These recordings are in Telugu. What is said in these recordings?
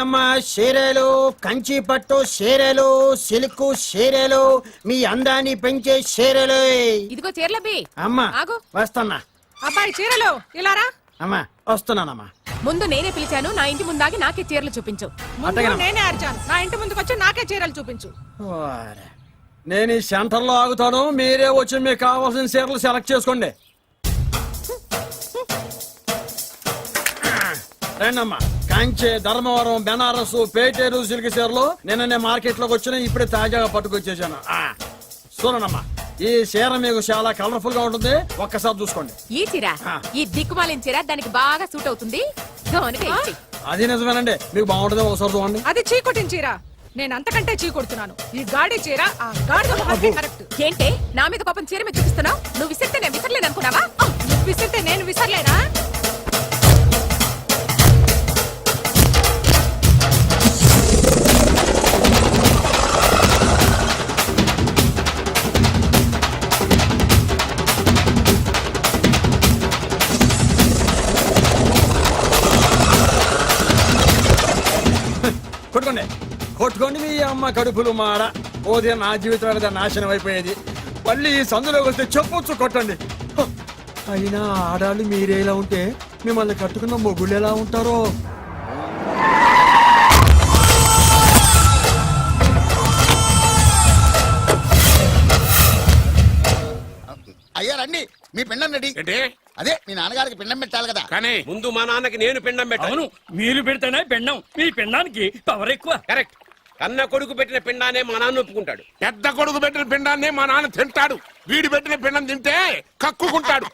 ఇదిగమ్మా షేరేలు, కంచి పట్టు షేరేలు, సిల్క్ షేరేలు, మీ అందాన్ని పెంచే షేరేలు. ఇదిగో చీరలబ్బి. అమ్మా ఆగు. వస్తున్నా. అబ్బాయి చీరలు ఇలారా. అమ్మా వస్తున్నానమ్మా. ముందు నేనే పిలిచాను, నా ఇంటి ముందాగి నాకే చీరలు చూపించు. ముందు నేనే అరిచాను, నా ఇంటి ముందుకు వచ్చి నాకే చీరలు చూపించు. నేను ఈ సెంటర్ లో ఆగుతాను, మీరే వచ్చి మీకు కావాల్సిన చీరలు సెలెక్ట్ చేసుకోండి. రండమ్మా. కంచి, ధర్మవరం, బెనారస్, పేటేరు సిల్క్ చీరలు నిన్న మార్కెట్ లోకి వచ్చిన ఇప్పుడే తాజాగా పట్టుకొచ్చేసాను. చూడండమ్మా, ఈ చీర మీకు చాలా కలర్ఫుల్ గా ఉంటుంది, ఒక్కసారి చూసుకోండి. ఈ చీర, ఈ దిక్కుమాలిన చీర దానికి బాగా సూట్ అవుతుంది. అది నిజమేనండి, మీకు బాగుంటుంది, ఒకసారి చూడండి. అది చీకొట్టిన చీర, నేను అంతకంటే చీకొడుతున్నాను. ఈ గాడి చీర ఆ గాడి కరెక్ట్. ఏంటే నా మీద కోపం చీర మీద చూపిస్తున్నావు? నువ్వు విసిరితే నేను విసరలేను అనుకున్నావా? నువ్వు విసిరితే నేను విసరలేనా? కొట్టుకోండి కొట్టుకోండి, మీ అమ్మ కడుపులు మాడ. ఓదే నా జీవితం నాశనం అయిపోయేది. మళ్ళీ ఈ సందులోకి వస్తే చెప్పొచ్చు కొట్టండి. అయినా ఆడాళ్ళు మీరేలా ఉంటే మిమ్మల్ని కట్టుకున్న మొగుళ్ళు ఎలా ఉంటారో. అయ్యా రండి, మీ పిండం రెడీ. అదే మీ నాన్నగారికి పిండం పెట్టాలి కదా. కానీ ముందు మా నాన్నకి నేను పిండం పెట్టాను. మీరు పెడితేనే పిండం, మీ పిండానికి పవర్ ఎక్కువ. కరెక్ట్. కన్న కొడుకు పెట్టిన పిండానే మా నాన్న ఒప్పుకుంటాడు. పెద్ద కొడుకు పెట్టిన పిండాన్ని మా నాన్న తింటాడు. వీడి పెట్టిన పిండం తింటే కక్కుకుంటాడు.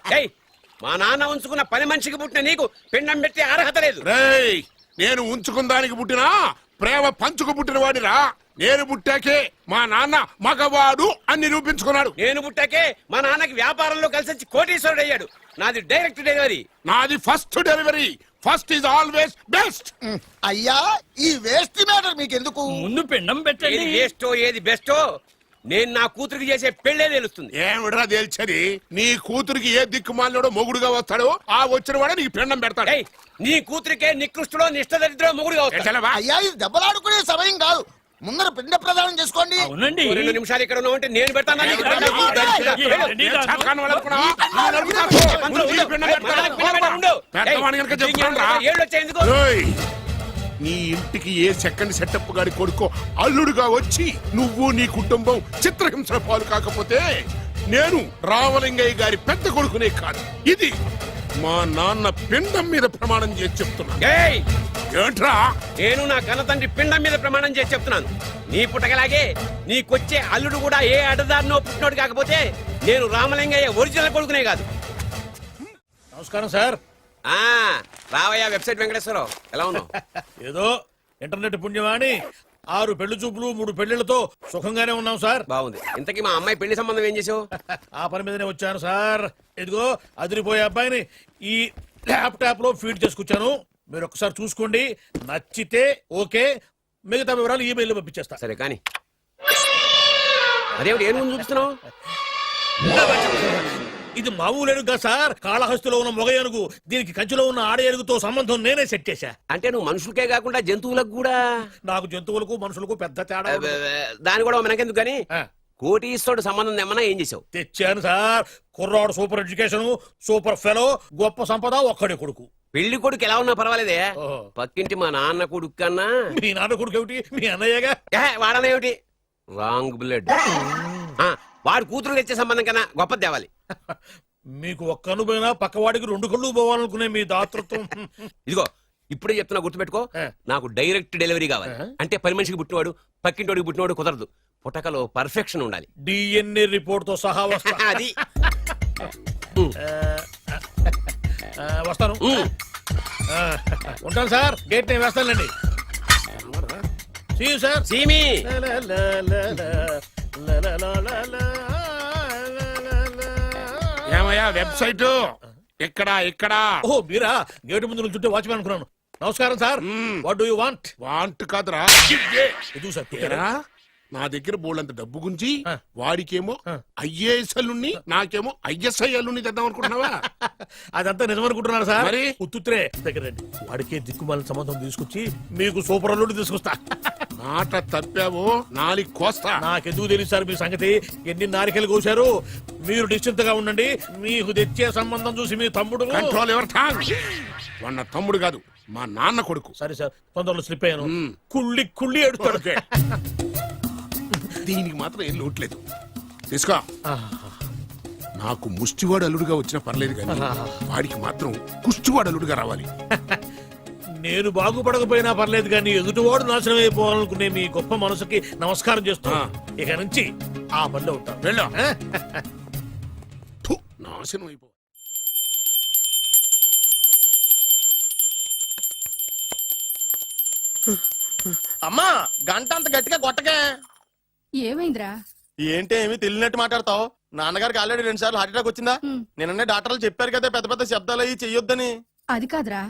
మా నాన్న ఉంచుకున్న పని మనిషికి పుట్టిన నీకు పిండం పెట్టే అర్హత లేదు. రేయ్, నేను ఉంచుకున్న దానికి పుట్టినా ప్రేమ పంచుకు పుట్టిన వాడిరా. నేను పుట్టాకే మా నాన్న మగవాడు అని నిరూపించుకున్నాడు. నేను పుట్టాకే మా నాన్నకి వ్యాపారంలో కలిసి వచ్చి కోటీశ్వరుడు అయ్యాడు. నాది డైరెక్ట్ డెలివరీ. నాది first delivery. First is always best. అయ్యా, ఈ వేస్ట్ మ్యాటర్ మీకు ఎందుకు? ముందు పిండం పెట్టండి. ఏది వేస్టో ఏది బెస్టో నేను నా కూతురికి చేసే పెళ్లే తెలుస్తుంది. ఏమిడ్రా తేల్చది? నీ కూతురికి ఏ దిక్కుమాలినోడో మొగుడుగా వస్తాడో ఆ వచ్చిన వాడే నీకు పిండం పెడతాడు. నీ కూతురికే నికృష్టుడో నిష్టదరిద్రో మొగుడుగా వస్తాడు. అయ్యా, ఇది దెబ్బలాడుకునే సమయం కాదు, ముందర పిండ ప్రదానం చేసుకోండి. 2 నిమిషాలు ఇక్కడ ఉన్నావంటే నేను పెడతాను. నీ ఇంటికి ఏ సెకండ్ సెటప్ గారి కొడుకో అల్లుడుగా వచ్చి నువ్వు నీ కుటుంబం చిత్రహింసల పాలు కాకపోతే నేను రామలింగయ్య గారి పెద్ద కొడుకునే కాదు, ఇది మా నాన్న పిండం మీద ప్రమాణం చేసి చెప్తున్నా. ఏంట్రా? నేను నా కన్న తండ్రి పిండం మీద ప్రమాణం చేసి చెప్తున్నాను. నీ పుట్టకలాగే నీకొచ్చే అల్లుడు కూడా ఏ అడ్డదారినో పుట్టినోడు కాకపోతే నేను రామలింగయ్య ఒరిజినల్ కొడుకునే కాదు. నమస్కారం సార్. రావయ్య వెబ్సైట్ వెంకటేశ్వరరావు, ఎలా ఉన్నావు? ఏదో ఇంటర్నెట్ పుణ్యమాని 6 పెళ్లి చూపులు 3 పెళ్లిళ్లతో సుఖంగానే ఉన్నాం సార్. బాగుంది. ఇంతకీ మా అమ్మాయి పెళ్లి సంబంధం ఏం చేసావు? ఆ పని మీదనే వచ్చాను సార్. ఇదిగో అదిరిపోయే అబ్బాయిని ఈ ల్యాప్టాప్ లో ఫీడ్ చేసుకొచ్చాను. మీరు ఒకసారి చూసుకోండి, నచ్చితే ఓకే, మిగతా వివరాలు ఈమెయిల్ పంపించేస్తా. సరే కానీ అదేమిటి ఏం చూపిస్తున్నావు? ఇది మామూలు ఏనుగుగా సార్, కాళహస్తిలో ఉన్న మొగ ఏనుగు. దీనికి కంచిలో ఉన్న ఆడ ఏనుగుతో సంబంధం నేనే సెట్ చేశా. అంటే నువ్వు మనుషులకే కాకుండా జంతువులకు కూడా? నాకు జంతువులకు మనుషులకు పెద్ద తేడా. దాని కూడా మనకెందుకు కానీ కోటీశ్వరుడు సంబంధం ఏమన్నా ఏం చేసావు? తెచ్చాను సార్. కుర్రాడు సూపర్ ఎడ్యుకేషన్, సూపర్ ఫెలో, గొప్ప సంపద, ఒక్కడే కొడుకు. పెళ్లి కొడుకు ఎలా ఉన్నా పర్వాలేదే, పక్కింటి మా నాన్న కొడుకు కన్నా. మీ నాన్న కొడుకు ఏమిటి? మీ అన్నయ్యగా. వాడనేమిటి? Wrong blood. వాడు కూతురు తెచ్చే సంబంధం కన్నా గొప్పది తేవాలి. మీకు ఒక్క కన్ను పోయినా పక్కవాడికి 2 కళ్ళు పోవాలనుకునే మీ దాతృత్వం. ఇదిగో ఇప్పుడే చెప్తున్నా, గుర్తుపెట్టుకో. నాకు డైరెక్ట్ డెలివరీ కావాలి. అంటే పని మనిషికి పుట్టినవాడు పక్కింటోడికి పుట్టినవాడు కుదరదు. పుట్టకలో పర్ఫెక్షన్ ఉండాలి. డిఎన్ఏ రిపోర్ట్ తో సహా వస్తా. అది వస్తాను. ఉంటాను సార్. గేట్ నేను వేస్తానండి. సార్ సీమి ఏమయ్యా వెబ్సైట్ ఇక్కడ ఇక్కడ? ఓ మీరా? గేటు ముందు చుట్టూ వాచ్మెన్ అనుకున్నాను. నమస్కారం sir. What do you want? Want కాదురా, నా దగ్గర బోళ్ళంత డబ్బు గుంచి ఆ. వాడికేమో ఆ. ఐఏఎస్ అల్లుణ్ణి నాకేమో ఐఎస్ఐ అల్లుణ్ణి తెద్దాం అనుకుంటున్నావా? అదంతా నిజమనుకుంటున్నాను సార్. మరి? ఉత్తుత్రే దగ్గర రండి. వాడికే దిక్కుమాలిన సంబంధం తీసుకొచ్చి మీకు సూపర్ అల్లుడు తీసుకొస్తా. మాట తప్పావో నాలుగు కోస్తా. నాకెందుకు తెలుసు సార్ మీ సంగతి? ఎన్ని నారికలు కోశారు. మీరు నిశ్చింతగా ఉండండి. మీకు తెచ్చే సంబంధం చూసి మీ తమ్ముడు కంట్రోల్ ఎవరు థాంగ్? వాడు నా తమ్ముడు కాదు, మా నాన్న కొడుకు. సరే సార్, తొందరలో స్లిప్ అయ్యాను. మ్మ్. కుళ్ళి కుళ్ళి ఎడుతాడు. ఓకే. దీనికి మాత్రం ఏం లోట్లేదు. తీసుకో. నాకు ముష్టివాడు అల్లుడుగా వచ్చినా పర్లేదు కానీ వాడికి మాత్రం కుష్టివాడు అల్లుడుగా రావాలి. నేను బాగుపడకపోయినా పర్లేదు కానీ ఎదుటివాడు నాశనం అయిపోవాలనుకునే మీ గొప్ప మనసుకి నమస్కారం చేస్తున్నా. ఇక నుంచి ఆ పనిలో ఉంటాను. వెళ్ళు. థు, నాశనం అయిపో. అమ్మా గంట అంత గట్టిగా కొట్టకే. ఏమైందిరా? ఏంటి ఏమి తెలియనట్టు మాట్లాడతావు? నాన్నగారికి ఆల్రెడీ 2 సార్లు హార్ట్ అటాక్ వచ్చిందా? నిన్ననే డాక్టర్లు చెప్పారు కదా పెద్ద పెద్ద శబ్దాలు అయ్యి చెయ్యొద్దని. అది కాదురా,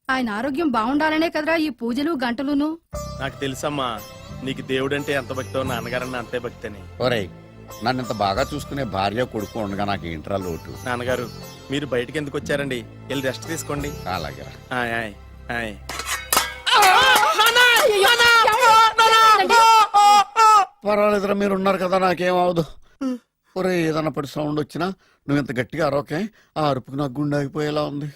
ఆయన ఆరోగ్యం బాగుండాలనే కదరా ఈ పూజలు గంటలును. నాకు తెలుసమ్మా నీకు దేవుడంటే ఎంత భక్తో నాన్నగారన్న అంతే భక్తి అని. ఒరేయ్, నన్ను ఇంత బాగా చూసుకునే భార్య కొడుకు ఉండగా నాకు ఏంట్రా లోటు? నాన్నగారు మీరు బయటికి ఎందుకు వచ్చారండి? వెళ్ళి రెస్ట్ తీసుకోండి. అలాగే. ఆయ్ ఆయ్ ఆయ్. పర్వాలేదురా, మీరు ఉన్నారు కదా, నాకేమవదు. ఒరే, ఏదన్నా పడి సౌండ్ వచ్చినా నువ్వు ఇంత గట్టిగా అరవకే. ఆ అరుపుకు నాకు గుండె ఆగిపోయేలా ఉంది.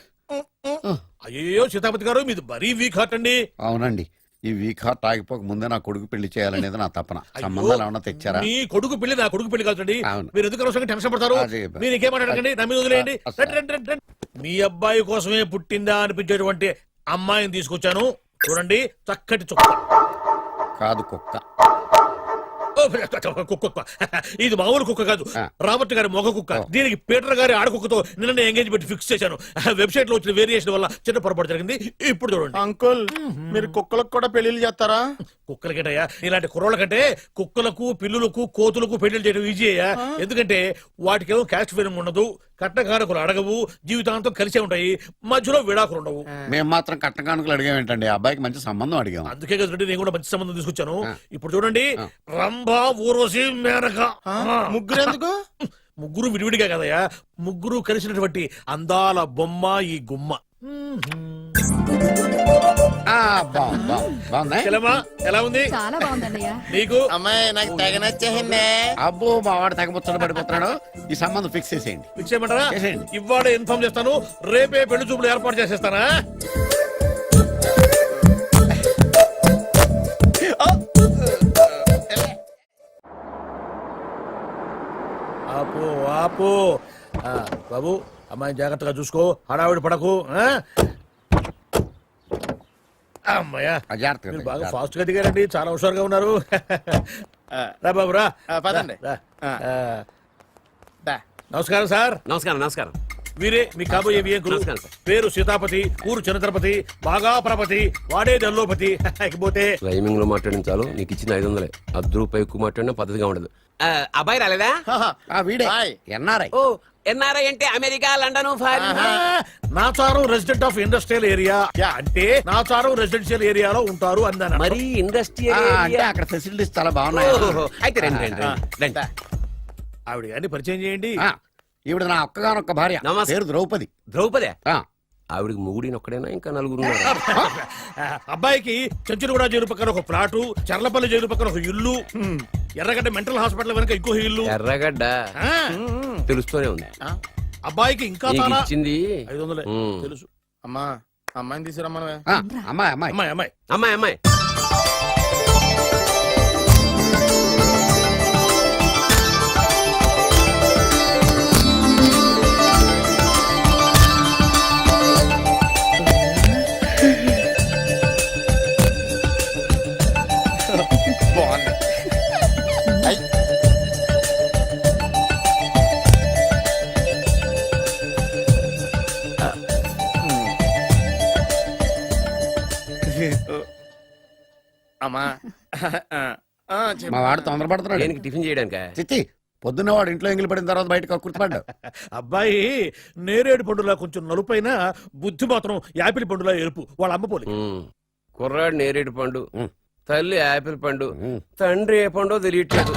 అయ్యో సీతాపతి గారు, మీది మరీ వీక్ హార్ట్ అండి. అవునండి, ఈ వీక్ హార్ట్ ఆగిపోక ముందే నా కొడుకు పెళ్లి చేయాలనేది నా తపన. సంబంధాలు ఏమన్నా తెచ్చారా? మీ కొడుకు పెళ్లి నా కొడుకు పెళ్లి కాదండి. అవును. మీరు ఎందుకు అనవసరంగా టెన్షన్ పడతారు? అదే. మీరు ఇంకేమాటండి, నా మీద వదిలేయండి. రండి, రండి, రండి, రండి. మీ అబ్బాయి కోసమే పుట్టిందా అనిపించేటువంటి అమ్మాయిని తీసుకొచ్చాను. చూడండి, చక్కటి చుక్క. కాదు, కుక్క. ఓ, కుక్క. ఇది మామూలు కుక్క కాదు, రాబర్ట్ గారి మొగ కుక్క. దీనికి పీటర్ గారి ఆడకుక్కతో నిన్న ఎంగేజ్మెంట్ ఫిక్స్ చేశాను. వెబ్సైట్ లో వచ్చిన వేరియేషన్ వల్ల చిన్న పొరపాటు జరిగింది. ఇప్పుడు చూడండి. అంకుల్ మీరు కుక్కలకు కూడా పెళ్లిళ్ళు చేస్తారా? కుక్కలకేటయ్యా, ఇలాంటి కుర్రోళ్ళ కంటే కుక్కలకు, పిల్లులకు, కోతులకు పెళ్లి చేయడం ఈజీ అయ్యా. ఎందుకంటే వాటికేమో క్యాస్ట్ ఫీలింగ్ ఉండదు, కట్నకారకులు అడగవు, జీవితాంతం కలిసే ఉంటాయి, మధ్యలో విడాకులు ఉండవు. మేము మాత్రం కట్నకానుకలు అడిగామేంటండి? అబ్బాయికి మంచి సంబంధం అడిగాం. అందుకే కదండి నేను కూడా మంచి సంబంధం తీసుకొచ్చాను. ఇప్పుడు చూడండి, రంభా, ఊర్వశి, మేనక. ముగ్గురు ఎందుకు? ముగ్గురు విడివిడిగా కదయ్యా, ముగ్గురు కలిసినటువంటి అందాల బొమ్మ ఈ గుమ్మ. బాగుందా? చెల్లెమ్మా, ఎలా ఉంది? చాలా బాగుందన్నయ్య. నీకు? అమ్మాయి నాకు తెగ నచ్చేసిందే. అబ్బో, మా వాడు తగ్గబుచ్చట పడిపోతున్నాడు. ఈ సంబంధం ఫిక్స్ చేసేయండి. ఫిక్స్ చేయమంటారా? చేసేయండి. ఇవాళ ఇన్ఫార్మ్ చేస్తాను, రేపే పెళ్లి చూపులు ఏర్పాటు చేసేస్తానా? ఆపు, ఆపు. బాబు, అమ్మాయిని జాగ్రత్తగా చూసుకో, హడావిడి పడకు. అమ్మాయ్యా, జాగ్రత్తగా మీరు రండి, బాగా జాగ్రత్తగా. ఫాస్ట్ గా దిగారండి, చాలా హుషారుగా ఉన్నారు. రా బాబు, రా. పదండి. రా. దా. నమస్కారం సార్. నమస్కారం నమస్కారం. వీరే మీ కాబోయే వియంకులు. నమస్కారం సార్. పేరు సీతాపతి, ఊరు చంద్రపతి, బాగా ప్రపతి, వాడే దల్లోపతి. ఇకపోతే టైమింగ్ లో మాట్లాడిన చాలు, నీకు ఇచ్చిన 500. 10 రూపాయలు ఎక్కువ మాట్లాడినా పద్ధతిగా ఉండదు. అబ్బాయి రాలేదా? వీడే హాయ్. ఎన్ఆర్ఐ. ఓ, ఎన్ఆర్ఐ అంటే America, London, foreign. Nacharam resident of industrial area అంటే నాచారం రెసిడెన్షియల్ ఏరియాలో ఉంటారు అందాన. మరి ఇండస్ట్రియల్ అంటే అక్కడ ఫెసిలిటీస్ చాలా బాగున్నాయి. అయితే రండి రండి రండి. ఆవిడ గారిని పరిచయం చేయండి. ఈవిడ నా ఒక్కగానొక్క భార్య. నమస్తే. పేరు ద్రౌపది. ద్రౌపదే? ఆ, ఆవిడకి మూడిని ఒక్కడైనా ఇంకా నలుగురు? అబ్బాయికి చెంచులగూడ జైలు పక్కన ఒక ప్లాటు, చర్లపల్లి జైలు పక్కన ఒక ఇల్లు, ఎర్రగడ్డ మెంటల్ హాస్పిటల్ వెనక ఇంకో ఇల్లు. ఎర్రగడ్డ ఆ, తెలుస్తూనే ఉంది. అబ్బాయికి ఇంకా నీకు చాలా ఇచ్చింది 500 ఉమ్. తెలుసు. అమ్మా అమ్మాయిని తీసుకురమ్మనవే. అమ్మాయి అమ్మాయి. అమ్మాయి, అమ్మాయి. అమ్మాయి అమ్మాయి. బాగుంది. అయ్. అమ్మా చెప్పు. మా వాడు తొందరపడుతున్నాడు. దేనికి టిఫిన్ చేయడానికా? చిచ్చి, పొద్దున్న వాడు ఇంట్లో ఎంగిలి పడిన తర్వాత బయటకు కుర్తుపడ్డాడు. అబ్బాయి నేరేడు పండులా కొంచెం నలుపైన, బుద్ధి మాత్రం యాపిల్ పండులా ఎరుపు. వాళ్ళ అమ్మ పోలి. కుర్రాడు నేరేడు పండు, తల్లి యాపిల్ పండు తండ్రి ఏ పండో తెలియట్లేదు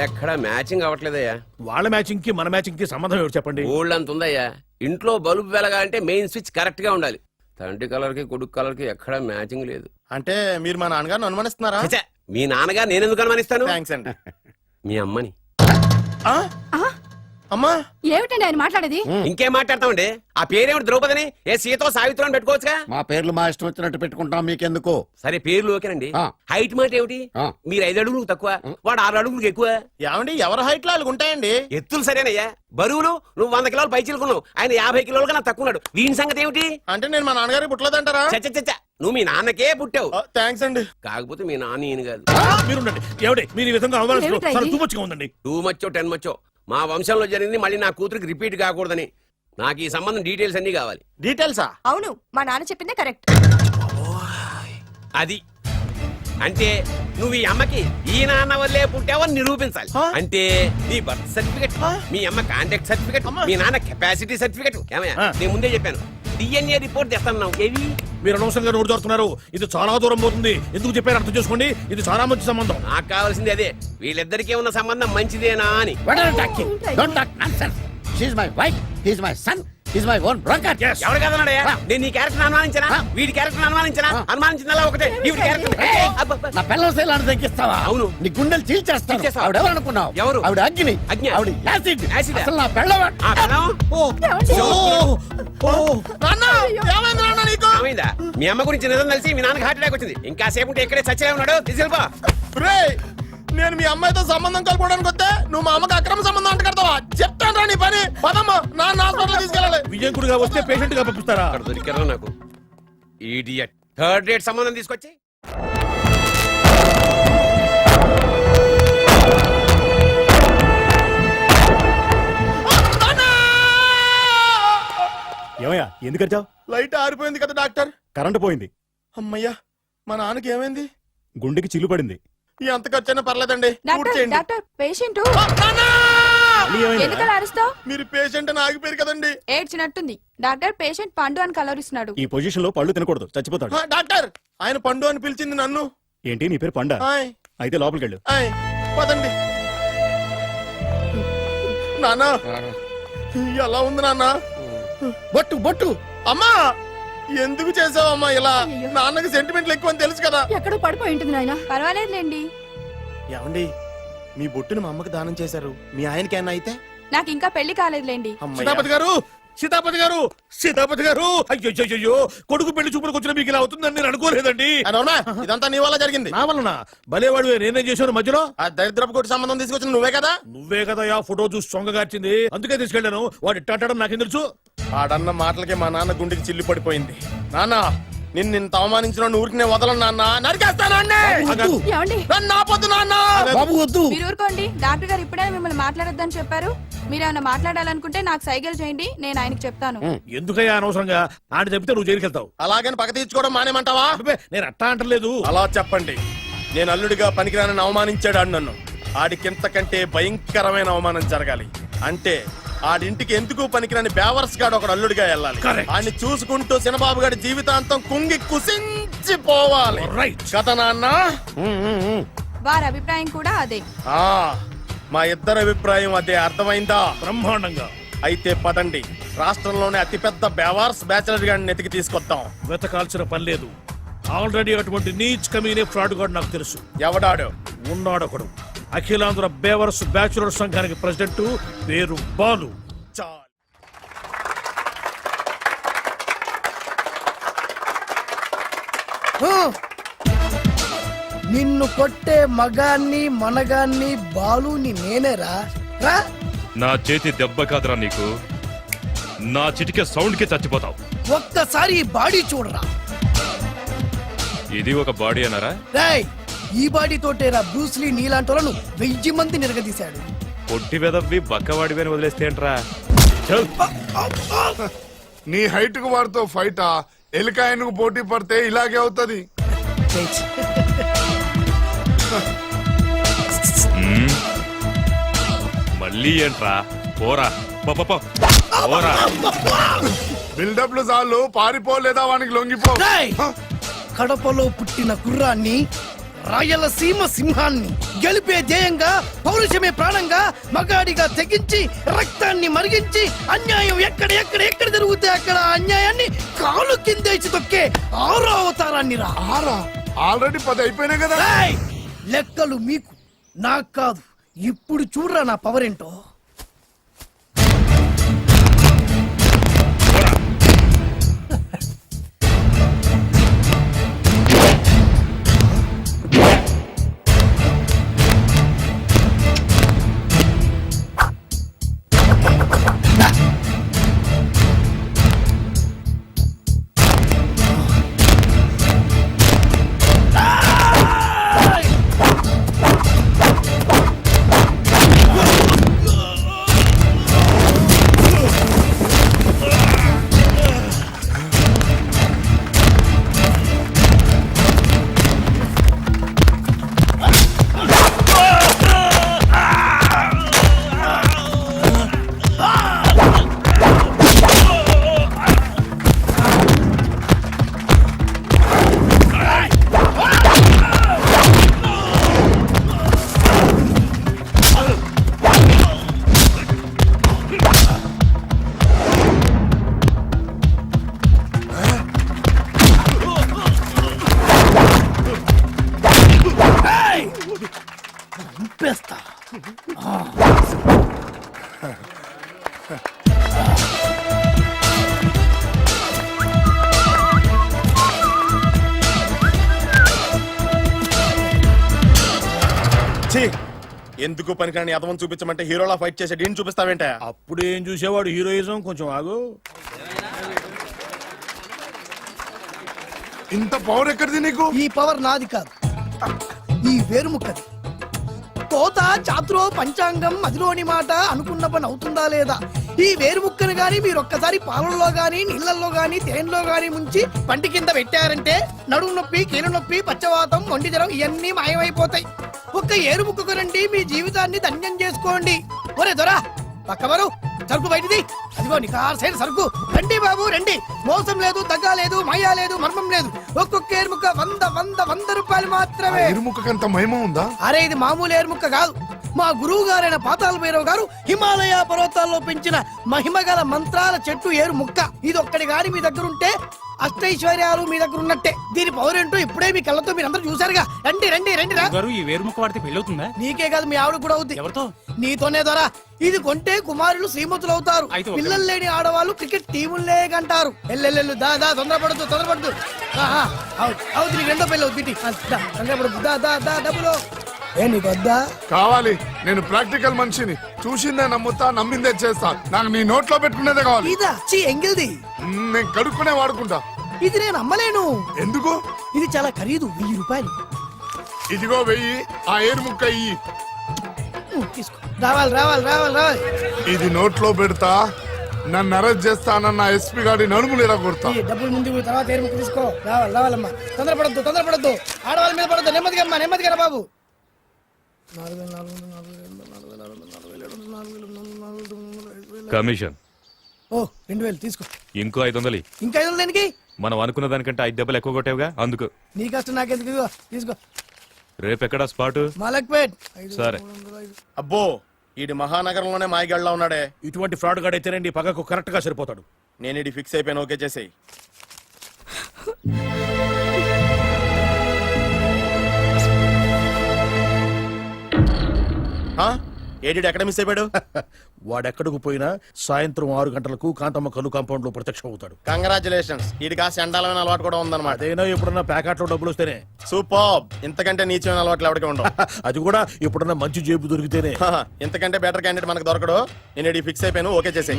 ఎక్కడ మ్యాచింగ్ అవ్వట్లేదయ్యా. వాళ్ళ మ్యాచింగ్ కి మన మ్యాచింగ్ కి సంబంధం ఏమిటి చెప్పండి. ఊళ్ళంత ఉందయ్యా. ఇంట్లో బల్బు వెలగాలంటే మెయిన్ స్విచ్ కరెక్ట్ గా ఉండాలి. తండ్రి కలర్ కి కొడుకు కలర్ కి ఎక్కడ మ్యాచింగ్ లేదు. అంటే మీరు మా నాన్నగారిని అనుమానిస్తున్నారా? ఛే, మీ నాన్నగారు నేనెందుకు అనుమానిస్తాను? థ్యాంక్స్ అండి. మీ అమ్మని. ఆ? అమ్మా ఏమిటండి ఆయన మాట్లాడేది? ఇంకేం మాట్లాడతామండి? ఆ పేరేమిటి ద్రౌపదిని? ఏ సీతో సావిత్రం అని పెట్టుకోవచ్చుగా. మా పేర్లు మా ఇష్టం వచ్చినట్టు పెట్టుకుంటాం, మీకెందుకు? సరే పేర్లు ఓకేనండి. ఆ. హైట్ మాట ఏమిటి? ఆ. మీరు 5 అడుగులు తక్కువ, వాడు 6 అడుగులకు ఎక్కువ. ఏమండి ఎవరి హైట్ లో వాళ్ళకి ఉంటాయండి. ఎత్తులు సరేనయ్యా. బరువులు నువ్వు 100 కిలోలు పై చిలుకున్నావు, ఆయన 50 కిలోలు కన్నా తక్కువ ఉన్నాడు. వీని సంగతి ఏమిటి? అంటే నేను మా నాన్నగారికి పుట్టలేదంటారా? చచ్చ నువ్వు మీ నాన్నకే పుట్టావు. థ్యాంక్స్ అండి. కాకపోతే మీ నాన్న ఈయన కాదు. మీరుండండి. ఏమిటి మీరు ఈ విధంగా అవమానిస్తున్నారు? ఏమిటా చాలా ఇది? తూపచ్చిగా ఉందండి. 2 మచ్చో 10 మచ్చో మా వంశంలో జరిగింది మళ్ళీ నా కూతురికి రిపీట్ కాకూడదని నాకు ఈ సంబంధం డీటెయిల్స్ అన్ని కావాలి. డీటెయిల్సా? అవును మా నాన్న చెప్పిందే కరెక్ట్. అది అంటే నువ్వు ఈ అమ్మకి ఈ నాన్న వల్లే పుట్టావని నిరూపించాలి. అంటే నీ బర్త్ సర్టిఫికెట్, మీ అమ్మ కాంటాక్ట్ సర్టిఫికెట్, మీ నాన్న కెపాసిటీ సర్టిఫికెట్. ఏమయ్యా నేను ముందే చెప్పాను DNA రిపోర్ట్ తెస్తాను. ఏవి మీరు అనవసరంగా నోరు జారుతున్నారు. ఇది చాలా దూరం పోతుంది. ఎందుకు చెప్పారు అర్థం చేసుకోండి. ఇది చాలా మంచి సంబంధం. నాకు కావాల్సింది అదే, వీళ్ళిద్దరికీ ఉన్న సంబంధం మంచిదేనా అని. What are you talking? Don't talk nonsense. She's my wife, he's my son, he's my own brother. Yes. ఎవరు కదన్నాడయ్యా? నేను నీ క్యారెక్టర్ అనుమానించనా? వీడి క్యారెక్టర్ అనుమానించనా? అనుమానించిందల్లా ఒకటే. వీడి క్యారెక్టర్ నా పిల్లల శైలాన్ని తగ్గిస్తావా? అవును. నీ గుండెలు చీల్చేస్తాను. చీల్చేస్తావా? ఆవిడ ఎవరు అనుకున్నావు? ఎవరు? ఆవిడ అగ్ని. అగ్ని. ఆవిడ యాసిడ్. యాసిడ్. అసలు నా పిల్లవ. ఆ పిల్లం? నాన్న ఏమైంది నాన్న నీకు? ఏమైందా? మీ అమ్మ గురించి నిజం తెలిసి మీ నాన్నకి హార్ట్ అటాక్ వచ్చింది. ఇంకా సేపు ఉంటే ఇక్కడే చచ్చలే ఉన్నాడు. తీసుకెళ్ళిపో. రేయ్, నేను మీ అమ్మాయితో సంబంధం కలుపుకోవడానికి వస్తే నువ్వు మా అమ్మకి అక్రమ సంబంధం అంట కడతావా? చెప్తాను రా నీ పని. పదమ్మా నాన్న హాస్పిటల్ తీసుకెళ్ళాలి. విజయకుడిగా వస్తే పేషెంట్ గా పంపిస్తారా? అక్కడ దొరికారా నాకు ఈడియట్. 3rd రేట్ సంబంధం తీసుకొచ్చి ఏమయ్యా ఎందుకు వచ్చావు? లైట్ ఆరిపోయింది కదా డాక్టర్. కరెంటు పోయింది. అమ్మయ్యా మా నాన్నకి ఏమైంది? గుండెకి చిల్లు పడింది. ఎంత ఖర్చైనా పర్లేదండి. పూర్తి చేయండి. డాక్టర్ పేషెంట్ నాన్నా! మళ్ళీ ఏమైంది? ఎందుకలా అరుస్తావు? మీరు పేషెంట్ అని ఆగిపోయారు కదండి. ఏడ్చినట్టుంది. డాక్టర్ పేషెంట్ పండు అని కలవరిస్తున్నాడు. ఈ పొజిషన్ లో పళ్ళు తినకూడదు, చచ్చిపోతాడు. డాక్టర్ ఆయన పండు అని పిలిచింది నన్ను. ఏంటి నీ పేరు పండా? ఆయ్, అయితే లోపలికి వెళ్ళు. ఆయ్, పదండి. నాన్న ఎలా ఉంది నాన్న? బొట్టు బొట్టు. అమ్మా ఎందుకు చేసావమ్మా ఇలా? నాన్నకి సెంటిమెంట్లు ఎక్కువ అని తెలుసు కదా. ఎక్కడో పడిపోయి ఉంటుంది నాయన. పర్వాలేదులేండి. ఏమండి మీ బొట్టుని మా అమ్మకి దానం చేశారు, మీ ఆయనకి ఏమన్నా అయితే? నాకు ఇంకా పెళ్లి కాలేదులేండి. అమ్మయ్య. సీతాపతి గారు, సీతాపతి గారు, సీతాపతి గారు. అయ్యో కొడుకు పెళ్లి చూపులకు వచ్చిన మీకు ఇలా అవుతుందని నేను అనుకోలేదండి. అవునా? ఇదంతా నీ వల్ల జరిగింది. నా వలన భలేవాడు. నేనేం చేశాను మధ్యలో? ఆ దరిద్రపు కొట్టి సంబంధం తీసుకొచ్చిన నువ్వే కదా. నువ్వే కదా ఆ ఫోటో చూసి సొంగగార్చింది. అందుకే తీసుకెళ్ళాను. వాడు ఇట్టాడడం నాకేం తెలుసు? ఆడన్న మాటలకి మా నాన్న గుండెకి చిల్లు పడిపోయింది. నాన్న నిన్ను ఇంత అవమానించిన ఊరికి నేను వదలను నాన్న. నరికేస్తాను ఏమండి? నన్ను ఆపొద్దు నాన్న. బాబు వద్దు. మీరు ఊరుకోండి. డాక్టర్ గారు ఇప్పుడే మిమ్మల్ని మాట్లాడొద్దని చెప్పారు. మీరేమైనా మాట్లాడాలనుకుంటే నాకు సైగలు చేయండి, నేను ఆయనకి చెప్తాను. ఎందుకయ్యా అనవసరంగా? ఆడ చెప్తే నువ్వు జైలుకి వెళ్తావు. అలాగని పక్క తీర్చుకోవడం మానేమంటావా? అబ్బే, నేను అట్టా అంటలేదు. అలా చెప్పండి. నేను అల్లుడిగా పనికిరానని అవమానించాడు ఆడు నన్ను. ఆడికింతకంటే భయంకరమైన అవమానం జరగాలి. అంటే ఆడింటికి ఎందుకు పనికిరాని బేవర్స్ గాడు ఒకడు అల్లుడిగా వెళ్ళాలి. Correct. ఆడిని చూసుకుంటూ చిన్నబాబు గారి జీవితాంతం కుంగి కుసించిపోవాలి. రైట్. కదా నాన్న? వారి అభిప్రాయం కూడా అదే. ఆ, మా ఇద్దరి అభిప్రాయం అదే. అర్థమైందా? బ్రహ్మాండంగా. అయితే పదండి, రాష్ట్రంలోనే అతిపెద్ద బేవార్స్ బ్యాచిలర్ గాడిని ఎతికి తీసుకొద్దాం. వెతకాల్సిన పని లేదు. ఆల్రెడీ అటువంటి నీచ్ కమీనే ఫ్రాడ్ గాడు నాకు తెలుసు. ఎవడాడు? ఉన్నాడొకడు. అఖిలాంధ్ర బేవర్స్ బ్యాచులర్ సంఘానికి ప్రెసిడెంట్, పేరు బాలు. చాలు. నిన్ను కొట్టే మగాన్ని మనగాన్ని బాలుని నేనేరా. రా. నా చేతి దెబ్బ కాదురా నీకు, నా చిటికే సౌండ్ కి చచ్చిపోతావు. ఒక్కసారి ఈ బాడీ చూడరా. ఇది ఒక బాడీ అన్నారా? రేయ్, ఈ బాడీ తోటేరా బ్రూస్లీ నీలాంటోలను 1000 మంది నిరగదీశాడు. పొట్టి వెదవ్వి బక్కవాడివని వదిలేస్తే ఏంట్రా? నీ హైట్ కు వాడితో ఫైటా? ఎలికాయనకు పోటీ పడితే ఇలాగే అవుతది. మళ్ళీ ఏంట్రా? పోరా పోరా. బిల్డప్లు చాలు, పారిపోలేదా వానికి లొంగిపో. రేయ్, కడపలో పుట్టిన కుర్రాన్ని రాయలసీమ సింహాన్ని గెలిపే ధ్యేయంగా పౌరుషమే ప్రాణంగా మగాడిగా తెగించి రక్తాన్ని మరిగించి అన్యాయం ఎక్కడ జరుగుతే అక్కడ అన్యాయాన్ని కాలు కిందేసి తొక్కే 6వ అవతారాన్ని రా. ఆల్రెడీ 10 అయిపోయినాయి కదా. ఏయ్! లెక్కలు మీకు నాకు కాదు. ఇప్పుడు చూడరా నా పవర్ ఏంటో. చంపేస్తా. ఎందుకు పనికిరాని అదవం చూపించమంటే హీరోలా ఫైట్ చేసే డీన్ చూపిస్తావేంట? అప్పుడు ఏం చూసేవాడు హీరోయిజం. కొంచెం ఆగు. ఇంత పవర్ ఎక్కడిది నీకు? ఈ పవర్ నాది కాదు, ఈ వేరుముక్కది. కోత చాతురో పంచాంగం మదిలోని మాట అనుకున్న పని అవుతుందా లేదా? ఈ వేరుముక్కను గాని మీరు ఒక్కసారి పాలల్లో గాని నీళ్లలో గాని తేనెలో గాని ముంచి పంటి కింద పెట్టారంటే నడుము నొప్పి, కీలు నొప్పి, పచ్చవాతం, మొండి జ్వరం ఇవన్నీ మాయమైపోతాయి. ఒక్క ఏరుముక్కకు రండి, మీ జీవితాన్ని ధన్యం చేసుకోండి. ఒరే దొరా పక్కవరు, సరుకు బయటిది. అదిగో నికార్సైన సరుకు. రండి బాబు రండి. మోసం లేదు, దగ్గ లేదు, మాయా లేదు, మర్మం లేదు. ఒక్కొక్క ఏరుముక్క 100 రూపాయలు మాత్రమే. ఎరుముకంత మహిమ ఉందా? అరే ఇది మామూలు ఏరుముక్క కాదు. మా గురువు గారైన పాతాళ భైరవ్ గారు హిమాలయ పర్వతాల్లో పెంచిన మహిమగల మంత్రాల చెట్టు ఏరు ముక్క. ఇది ఒక్కడి గాని మీ దగ్గర ఉంటే అష్టైశ్వర్యాలు మీ దగ్గర ఉన్నట్టే. దీని పవర్ ఏంటో ఇప్పుడే మీ కళ్ళతో మీరు అందరూ చూసారుగా. రండి రండి రండి రా. ఈ వేరుముక్క వాడితే పెళ్ళవుతుందా? నీకే కాదు మీ ఆవిడ కూడా అవుతుంది. ఎవరితో? నీతోనే ద్వారా. ఇది కొంటే కుమారులు శ్రీమంతులు అవుతారు. పిల్లలు లేని ఆడవాళ్ళు క్రికెట్ టీములే కంటారు. ఎల్లెల్లెల్లు దా దా, తొందరపడద్దు. అవుతుంది నీకు రెండో పెళ్ళి అవుతుంది. తొందరపడద్దు. దా దా దా డబ్బులు ఏ నీకు వద్దా? కావాలి. నేను ప్రాక్టికల్ మనిషిని. చూసిందే నమ్ముతా, నమ్మిందే చేస్తా. నాకు నీ నోట్లో పెట్టుకునేదే కావాలి. ఇదా చీ ఎంగిల్ది. నేను కడుక్కునే వాడుకుంటా. ఇది నేను అమ్మలేను. ఎందుకు? ఇది చాలా ఖరీదు, 1000 రూపాయలు. ఇదిగో 1000. ఆ ఏరు ముక్క ఇయ్యి. తీసుకో. రావాలి. ఇది నోట్లో పెడతా, నన్ను అరెస్ట్ చేస్తానన్న ఎస్పీ గారి నడుములు ఇలా కొడతా. ఈ డబ్బులు ముందు తర్వాత ఏరు ముక్క తీసుకో. రావాలమ్మా. తొందరపడద్దు. ఆడవాళ్ళ మీద పడద్దు. నెమ్మదిగా బాబు. 4 కమిషన్. ఓ 2000 తీసుకో. ఇంకో 500. ఇంకా 500 దేనికి? మనం అనుకున్న దానికంటే 5 దెబ్బలు ఎక్కువ కొట్టావుగా, అందుకు. నీ కష్టం నాకెందుకు? ఇదిగో తీసుకో. రేపెక్కడా స్పాట్? మలక్పేట్. సరే. అబ్బో ఈడి మహానగరంలోనే మాయగాళ్ళ ఉన్నాడే. ఇటువంటి ఫ్రాడ్ గాడైతేనండి పగకు కరెక్ట్ గా సరిపోతాడు. నేను ఇది ఫిక్స్ అయిపోయాను. ఓకే చేసేయి. ఏడి ఎక్కడ మిస్ అయిపోయాడు? వాడెక్కడికి పోయినా సాయంత్రం 6 గంటలకు కాంతమ్మ కల్లు కాంపౌండ్ లో ప్రత్యక్షం అవుతాడు. కంగ్రాచులేషన్స్. వీడికి ఆ చండాలమైన అలవాటు కూడా ఉందన్నమాట. అదేనా ఎప్పుడన్నా ప్యాకెట్లో డబ్బులు వస్తేనే. సూపర్. ఇంతకంటే నీచమైన అలవాట్లు ఎవరికి ఉండవు. అది కూడా ఎప్పుడన్నా మంచి జేబు దొరికితేనే. ఇంతకంటే బెటర్ క్యాండిడేట్ మనకు దొరకడు. నేను ఇది ఫిక్స్ అయిపోయాను. ఓకే చేసేయి.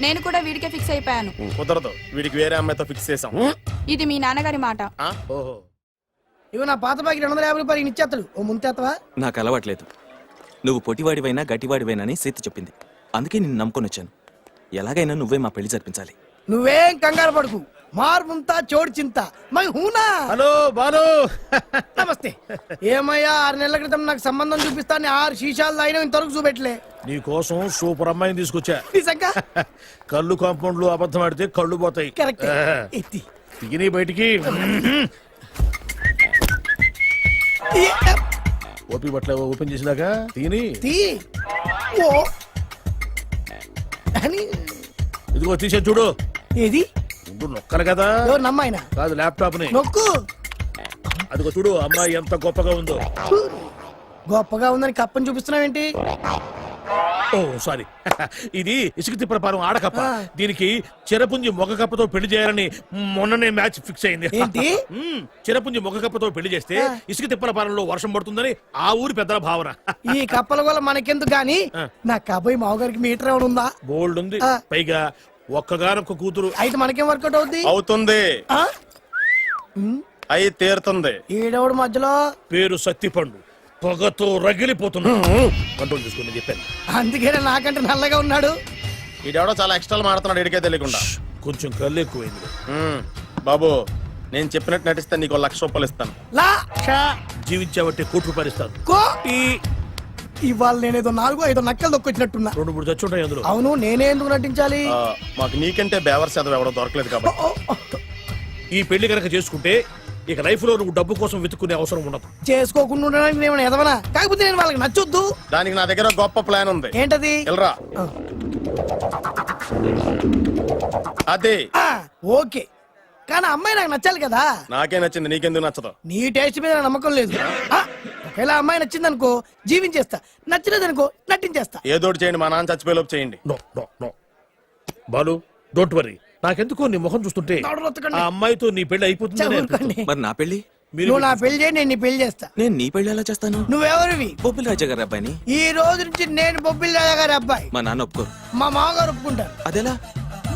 నేను కూడా వీడికే ఫిక్స్ అయిపోయాను. కుదరదు. వీడికి వేరే అమ్మాయితో ఫిక్స్ చేసాం. ఇది మీ నాన్నగారి మాట. ఓహో. ఇవి నా పాత బాకి 250 రూపాయలు ఇచ్చేస్తాడు. ఓ ముంతేత్తవా? నాకు అలవాట్లేదు. నువ్వు పొట్టివాడివైనా గట్టివాడివైనా అని సీత చెప్పింది. అందుకే నిన్ను నమ్ముకొని వచ్చాను. ఎలాగైనా నువ్వే మా పెళ్లి జరిపించాలి. నువ్వేం కంగారు పడుకు. మార్ ముంతా చోడు చింత మై హూనా. హలో బాలు. నమస్తే. ఏమయ్యా 6 నెలల క్రితం నాకు సంబంధం చూపిస్తాను 6 శీషాలు అయినా ఇంతవరకు చూపెట్టలే. నీ కోసం సూపర్ అమ్మాయిని తీసుకొచ్చా. నిజంగా? కళ్ళు కాంపౌండ్ లో అబద్ధం ఆడితే కళ్ళు పోతాయి. కరెక్ట్. ఎత్తి తిని బయటికి. ఓపి బట్ల ఓపెన్ చేసినాక తిని తీ ఓ అని ఇదిగో తీసే చూడు. ఏది ముందు నొక్కరు కదా. ఎవరు నమ్మాయినా కాదు ల్యాప్టాప్ ని. నొక్కు. అదిగో చూడు అమ్మాయి ఎంత గొప్పగా ఉందో. గొప్పగా ఉందని కప్పని చూపిస్తున్నావేంటి? ఓ సారీ. ఇది ఇసుక తిప్పరపారం ఆడకప్ప. దీనికి చిరపుంజి మొగ కప్పతో పెళ్లి చేయాలని మొన్ననే మ్యాచ్ ఫిక్స్ అయింది. ఏంటి? చిరపుంజి మొగ కప్పతో పెళ్లి చేస్తే ఇసుక తిప్పరపారంలో వర్షం పడుతుందని ఆ ఊరి పెద్దల భావన. ఈ కప్పల వల్ల మనకెందుకు గాని నా కాబోయే మామగారికి మీటర్ ఏమైనా ఉందా? బోల్డ్ ఉంది. పైగా ఒక్కగానొక్క కూతురు. అయితే మనకేం వర్కౌట్ అవుద్ది? అవుతుంది, ఆ? అయి తీరుతుంది. ఈడవుడు మధ్యలో పేరు సత్తిపండు. పొగతో రగిలిపోతున్నా. కంట్రోల్ చేసుకోండి చెప్పాను. అందుకేనే నాకంటే నల్లగా ఉన్నాడు. ఈడెవడో చాలా ఎక్స్ట్రా మాడుతున్నాడు ఇడికే తెలియకుండా. కొంచెం కళ్ళు ఎక్కువైంది. బాబు నేను చెప్పినట్టు నటిస్తే నీకు 1,00,000 రూపాయలు ఇస్తాను. జీవించావంటే ₹1,00,000 ఇస్తాను. ఇవాళ నేనేదో 4-5 నక్కలు దొక్కొచ్చినట్టున్నా. 2-3 చచ్చుంటాయి అందులో. అవును, నేనే ఎందుకు నటించాలి? మాకు నీకంటే బేవర్స్ చదువు ఎవడో దొరకలేదు కాబట్టి. ఈ పెళ్లి కనుక చేసుకుంటే ఇక లైఫ్ లో నువ్వు డబ్బు కోసం వెతుక్కునే అవసరం ఉండదు. చేసుకోకుండా ఉండడానికి నేను ఎదవనా? కాకపోతే నేను వాళ్ళకి నచ్చొద్దు. దానికి నా దగ్గర గొప్ప ప్లాన్ ఉంది. ఏంటది? వెళ్ళరా. అదే. ఓకే, కానీ అమ్మాయి నాకు నచ్చాలి కదా. నాకే నచ్చింది, నీకెందుకు నచ్చదు? నీ టేస్ట్ మీద నాకు నమ్మకం లేదు. ఒకవేళ అమ్మాయి నచ్చింది అనుకో జీవించేస్తా, నచ్చలేదు అనుకో నటించేస్తా. ఏదోటి చేయండి, మా నాన్న చచ్చిపోయేలోపు చేయండి. No no no Balu, don't worry. నాకెందుకో నీ ముఖం చూస్తుంటే ఆ అమ్మాయితో నీ పెళ్లి అయిపోతుంది. మరి నా పెళ్లి? నువ్వు నా పెళ్లి చేయి, నేను నీ పెళ్లి చేస్తా. నేను నీ పెళ్లి ఎలా చేస్తాను? నువ్వెవరివి? బొబ్బిలి రాజా గారి అబ్బాయిని. ఈ రోజు నుంచి నేను బొబ్బిలి రాజా గారి అబ్బాయి. మా నాన్న ఒప్పుకోరు. మా మామగారు ఒప్పుకుంటారు. అదెలా?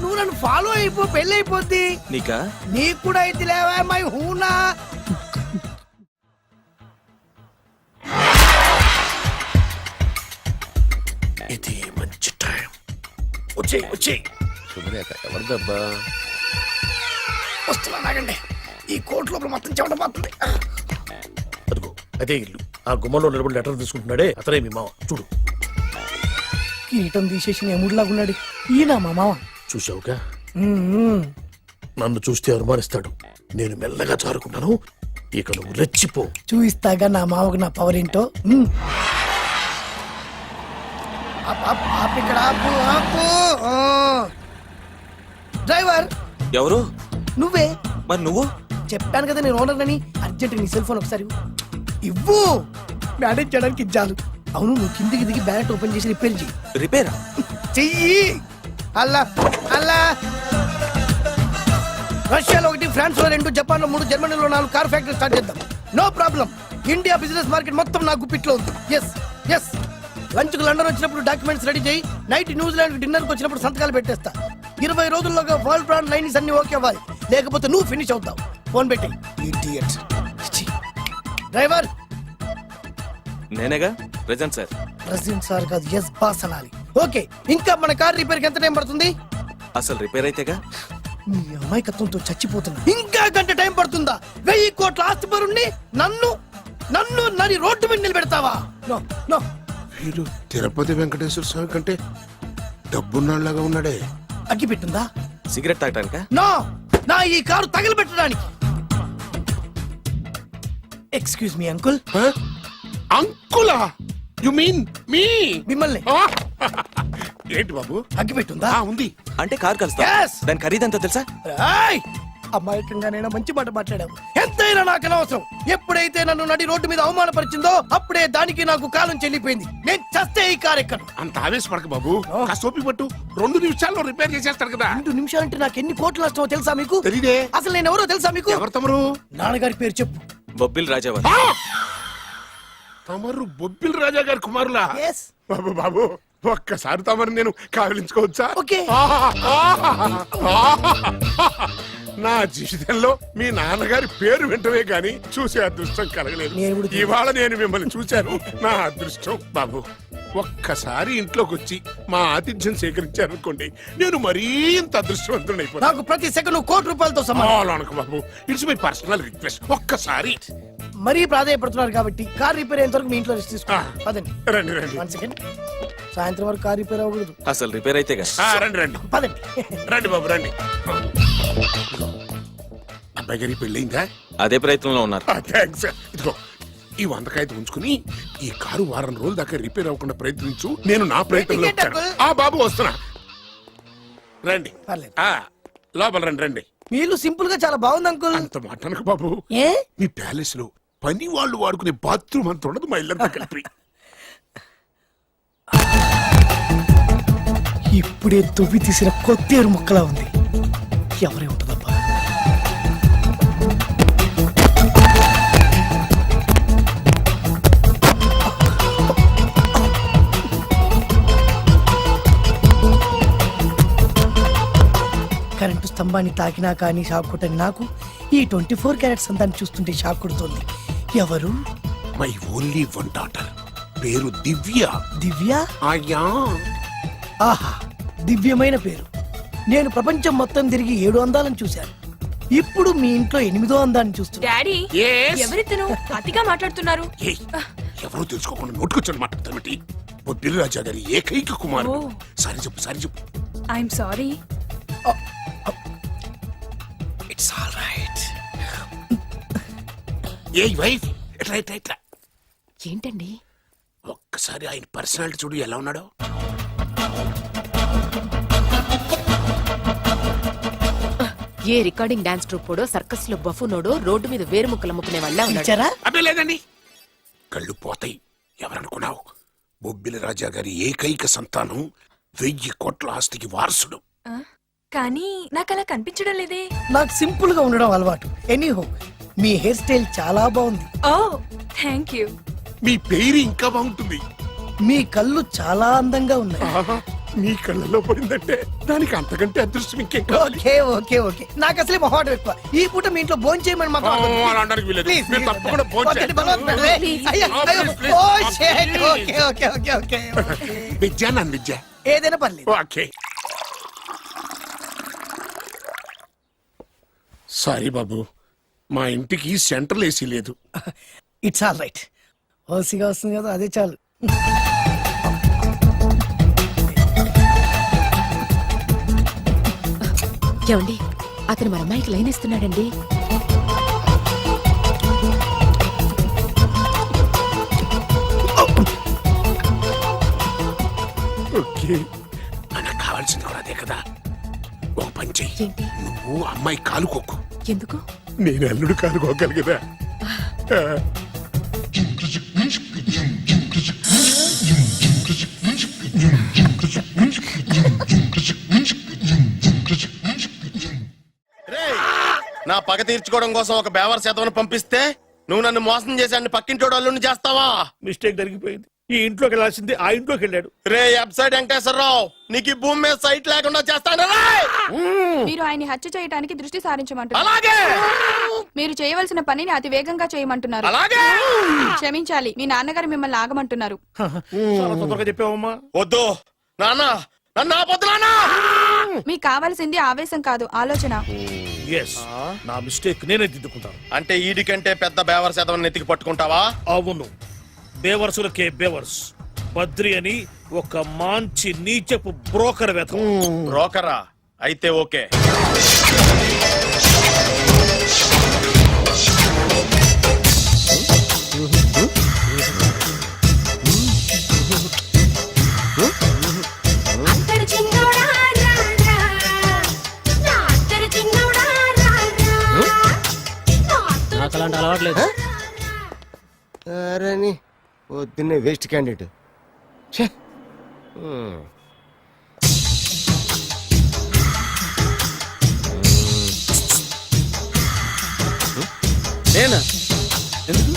నువ్వు నన్ను ఫాలో అయిపో, పెళ్లి అయిపోద్ది. నీకా? నీకు కూడా అయితే లేవా మై హూనా. ఇది మంచి టైం. వచ్చేయ్ వచ్చేయ్. ఎవరిదబ్బా? వస్తున్నా, నాగండి. ఈ కోర్టు లోపల మొత్తం చెమటపోతుంది. అదిగో అదే ఇల్లు. ఆ గుమ్మంలో నిలబడి లెటర్ తీసుకుంటున్నాడే అతనే మీ మామ. చూడు. కిరీటం తీసేసి ఎముడిలాగున్నాడు. ఈయన మా మామ. చూసావుగా? నన్ను చూస్తే అనుమానిస్తాడు. నేను మెల్లగా జారుకుంటాను. ఇక నువ్వు రెచ్చిపో. చూయిస్తాగా నా మామకు నా పవర్ ఏంటో. ఇక్కడ ఆపు, ఆపు. డ్రైవర్. ఎవరు? నువ్వే. మరి నువ్వు? చెప్పాను కదా నేను ఓనర్ అని. అర్జెంట్ నీ సెల్ ఫోన్ ఒకసారి ఇవ్వు. మేనేజ్ చేయడానికి ఇచ్చాను. అవును, నువ్వు కిందికి దిగి బ్యాలెట్ ఓపెన్ చేసి రిపేర్ చెయ్యి. రిపేరా? చెయ్యి. అల్లా అల్లా. రష్యాలో 1, ఫ్రాన్స్ లో 2, జపాన్ లో 3, జర్మనీలో 4 కార్ ఫ్యాక్టరీ స్టార్ట్ చేద్దాం. No problem. India business market మొత్తం నా గుప్పిట్లో ఉంది. Yes yes. లంచ్ కు లండన్ వచ్చినప్పుడు డాక్యుమెంట్స్ రెడీ చేయి. నైట్ న్యూజిలాండ్ డిన్నర్ కు వచ్చినప్పుడు సంతకాలు పెట్టేస్తా. 20 రోజుల్లోగా వరల్డ్ బ్రాండ్ లైన్స్ అన్ని ఓకే అవ్వాలి, లేకపోతే నువ్వు ఫినిష్ అవుతావు. ఫోన్ పెట్టి. డ్రైవర్. నేనేగా ప్రెజెంట్ సార్. ప్రెసిడెంట్ సార్ కాదు, ఎస్ బాస్ అనాలి. ఓకే, ఇంకా మన కార్ రిపేర్ కి ఎంత టైం పడుతుంది? అసలు రిపేర్ అయితేగా. మీ అమాయకత్వంతో చచ్చిపోతున్నా. ఇంకా గంట టైం పడుతుందా? 1000 కోట్ల ఆస్తిపరుణ్ణి నన్ను నన్ను నరి రోడ్డు మీద నిలబెడతావా? No no. వీడు తిరుపతి వెంకటేశ్వర స్వామి కంటే డబ్బున్నాళ్ళగా ఉన్నాడే. అగ్గి పెట్టుందా? సిగరెట్ తాగటానికా? నో, నా ఈ కారు తగిలిపెట్టడానికి. Excuse me uncle. అంకులా? You mean me? మిమ్మల్ని. ఏంటి బాబు? అగ్గి పెట్టుందా? ఉంది. అంటే కార్ కలుస్తా. Yes. దాని ఖరీదంతా తెలుసా? ఏయ్! అమాయకంగానైనా మంచి మాట మాట్లాడావు. ఎంతైనా నాకు అనవసరం. ఎప్పుడైతే నన్ను నడి రోడ్డు మీద అవమానపరిచిందో అప్పుడే దానికి నాకు కాలం చెల్లిపోయింది. నేను చస్తే ఈ కారు ఎక్కను. అంత ఆవేశపడక బాబు. కాస్త ఓపిక పట్టు. 2 నిమిషాల్లో రిపేర్ చేసేస్తారు కదా. 2 నిమిషాలంటే నాకు ఎన్ని కోట్లు నష్టమో తెలుసా మీకు? తెలీదే. అసలు నేను ఎవరో తెలుసా మీకు? ఎవరు తమరు? నాన్నగారి పేరు చెప్పు. బొబ్బిల్ రాజావారు. తమరు బొబ్బిల్ రాజా గారి కుమారులా? Yes. బాబు బాబు, ఒక్కసారి తమరు నేను కావలించుకోవచ్చా? ఓకే. నా జీవితంలో మీ నాన్నగారి పేరు వింటమే గాని చూసే అదృష్టం కలగలేదు. ఇవాళ నేను మిమ్మల్ని చూశాను. నా అదృష్టం. బాబు, ఒక్కసారి ఇంట్లోకి వచ్చి మా ఆతిథ్యం సేకరించారనుకోండి, నేను మరీ ఇంత అదృష్టవంతుడైపోతాను. నాకు ప్రతి సెకండ్ ₹1,00,00,000తో సమానం. బాబు, ఇట్స్ మై పర్సనల్ రిక్వెస్ట్. ఒక్కసారి. మరీ ప్రాధాయపడుతున్నారు కాబట్టి కార్ రిపేర్ అయ్యేంత వరకు మీ ఇంట్లో రెస్ట్ తీసుకోండి. పదండి. రండి రండి. 1 సెకండ్. సాయంత్రం వరకు కార్ రిపేర్ అవ్వకూడదు. అసలు రిపేర్ అయితేగా. రండి రండి. పదండి. రండి బాబు రండి. అబ్బాయి గారి పెళ్ళయిందా? అదే ప్రయత్నంలో ఉన్నారు. థ్యాంక్స్. ఇదిగో ఈ వందకాయత ఉంచుకుని ఈ కారు వారం రోజుల దాకా రిపేర్ అవ్వకుండా ప్రయత్నించు, నేను నా ప్రయత్నంలో ఉంటాను. ఆ బాబు వస్తున్నా, రండి. పర్లేదు. ఆ, లోపల రండి రండి. వీళ్ళు సింపుల్ గా చాలా బాగుంది అంకుల్. అంత మాట అనకు బాబు. ఏ మీ ప్యాలెస్ లో పని వాళ్ళు వాడుకునే బాత్రూమ్ అంత ఉండదు మా ఇల్లంతా కలిపి. ఇప్పుడే దువ్వి తీసిన కొత్తేరు ముక్కలా ఉంది. ఎవరే ఉంటుందబ్బా? కరెంటు స్తంభాన్ని తాకినా కానీ షాక్ కొట్టని నాకు ఈ 24 క్యారెట్స్ అందాన్ని చూస్తుంటే షాక్ కొడుతుంది. ఎవరు? మై ఓన్లీ వన్ డాటర్, పేరు దివ్య. దివ్య? అయ్యా, ఆహా, దివ్యమైన పేరు. నేను ప్రపంచం మొత్తం తిరిగి 7 అందాలను చూశాను. ఇప్పుడు మీ ఇంట్లో 8వ అందాన్ని చూస్తున్నా. Daddy Yes? ఎవరితను అతిగా మాట్లాడుతున్నారు? ఏయ్, ఎవరో తెలుసుకోకుండా నోటుకొచ్చాను మాట్లాడతామటి. బొబ్బిలి రాజా గారి ఏకైక కుమారుడు. సారీ చెప్పు, సారీ చెప్పు. I'm sorry. It's all right. A wife, ఎట్లా ఎట్లా ఎట్లా ఏంటండి? ఒక్కసారి ఆయన పర్సనాలిటీ చూడు ఎలా ఉన్నాడో. ఏ రికార్డింగ్ డాన్స్ ట్రూపోడో, సర్కస్ లో బఫునోడో, రోడ్డు మీద వేరు ముక్కలు అమ్ముకునే వాళ్ళ ఉన్నాడు. ఇచ్చారా? అబ్బే లేదండి, కళ్ళు పోతాయి. ఎవరనుకున్నావు? బొబ్బిలి రాజా గారి ఏకైక సంతానం, 1000 కోట్ల ఆస్తికి వారసుడు. కానీ నాకు అలా కనిపించడం లేదే. నాకు సింపుల్ గా ఉండడం అలవాటు. ఎనీహో, మీ హెయిర్ స్టైల్ చాలా బాగుంది. ఓ థ్యాంక్ యూ. మీ పేరు ఇంకా బాగుంటుంది. మీ కళ్ళు చాలా అందంగా ఉన్నాయి. ఆహా, మీ కళ్ళలో పడిందంటే దానికి అంతకంటే అదృష్టం ఇంకేం కావాలి? ఓకే ఓకే ఓకే, నాకు అసలే మొహాటం ఎక్కువ. ఈ పూట మీ ఇంట్లో భోజనం చేయమని మాకు అలా అనడానికి వీల్లేదు. మీరు తప్పకుండా భోజనం చేయాలి. విద్య నన్ను విద్య ఏదైనా పర్లేదు. ఓకే. సారీ బాబు, మా ఇంటికి సెంట్రల్ ఏసీ లేదు. It's all right. ఓసిగా వస్తుంది కదా, అదే చాలు. ఏమండి, అతను మన అమ్మాయికి లైన్ ఇస్తున్నాడండి. ఓకే, మనకు కావాల్సింది కూడా అదే కదా. ఒక పని చెయ్యి, ఏంటి? నువ్వు అమ్మాయి కాలుకోకు, ఎందుకు? నేను అల్లుడు కాలుకోగలిగదా. రేయ్, నా పగ తీర్చుకోవడం కోసం ఒక బేవర్ శాతం పంపిస్తే నువ్వు నన్ను మోసం చేశాన్ని పక్కింటోడు అల్లుడిని చేస్తావా? మిస్టేక్ జరిగిపోయింది. ఈ ఇంట్లోకి వెళ్ళాల్సింది ఆ ఇంట్లోకి వెళ్ళాడు. రే వెబ్సైట్ వెంకటేశ్వరరావు, నీకు ఈ భూమి మీద సైట్ లేకుండా చేస్తాను. మీరు ఆయన్ని హత్య చేయడానికి దృష్టి సారించమంటున్నారు. అలాగే మీరు చేయవలసిన పనిని అతి వేగంగా చేయమంటున్నారు. అలాగే క్షమించాలి, మీ నాన్నగారు మిమ్మల్ని ఆగమంటున్నారు. చాలా తొందరగా చెప్పావమ్మా. వద్దు నాన్న, నన్ను ఆపొద్దు నాన్న. మీకు కావాల్సింది ఆవేశం కాదు, ఆలోచన. ఎస్, నా మిస్టేక్ నేనే దిద్దుకుంటాను. అంటే ఈడి కంటే పెద్ద బేవర్ శాతం నెత్తికి పట్టుకుంటావా? అవును, బేవర్సులకే బేవర్స్. బద్రి అని ఒక మంచి నీచపు బ్రోకర్ వెతకం. బ్రోకరా? అయితే ఓకే. నాకు అలాంటి అలవాట్లేదు. అరే పొద్దున్నే వేస్ట్ క్యాండిడేట్. నేనా? ఎందుకు?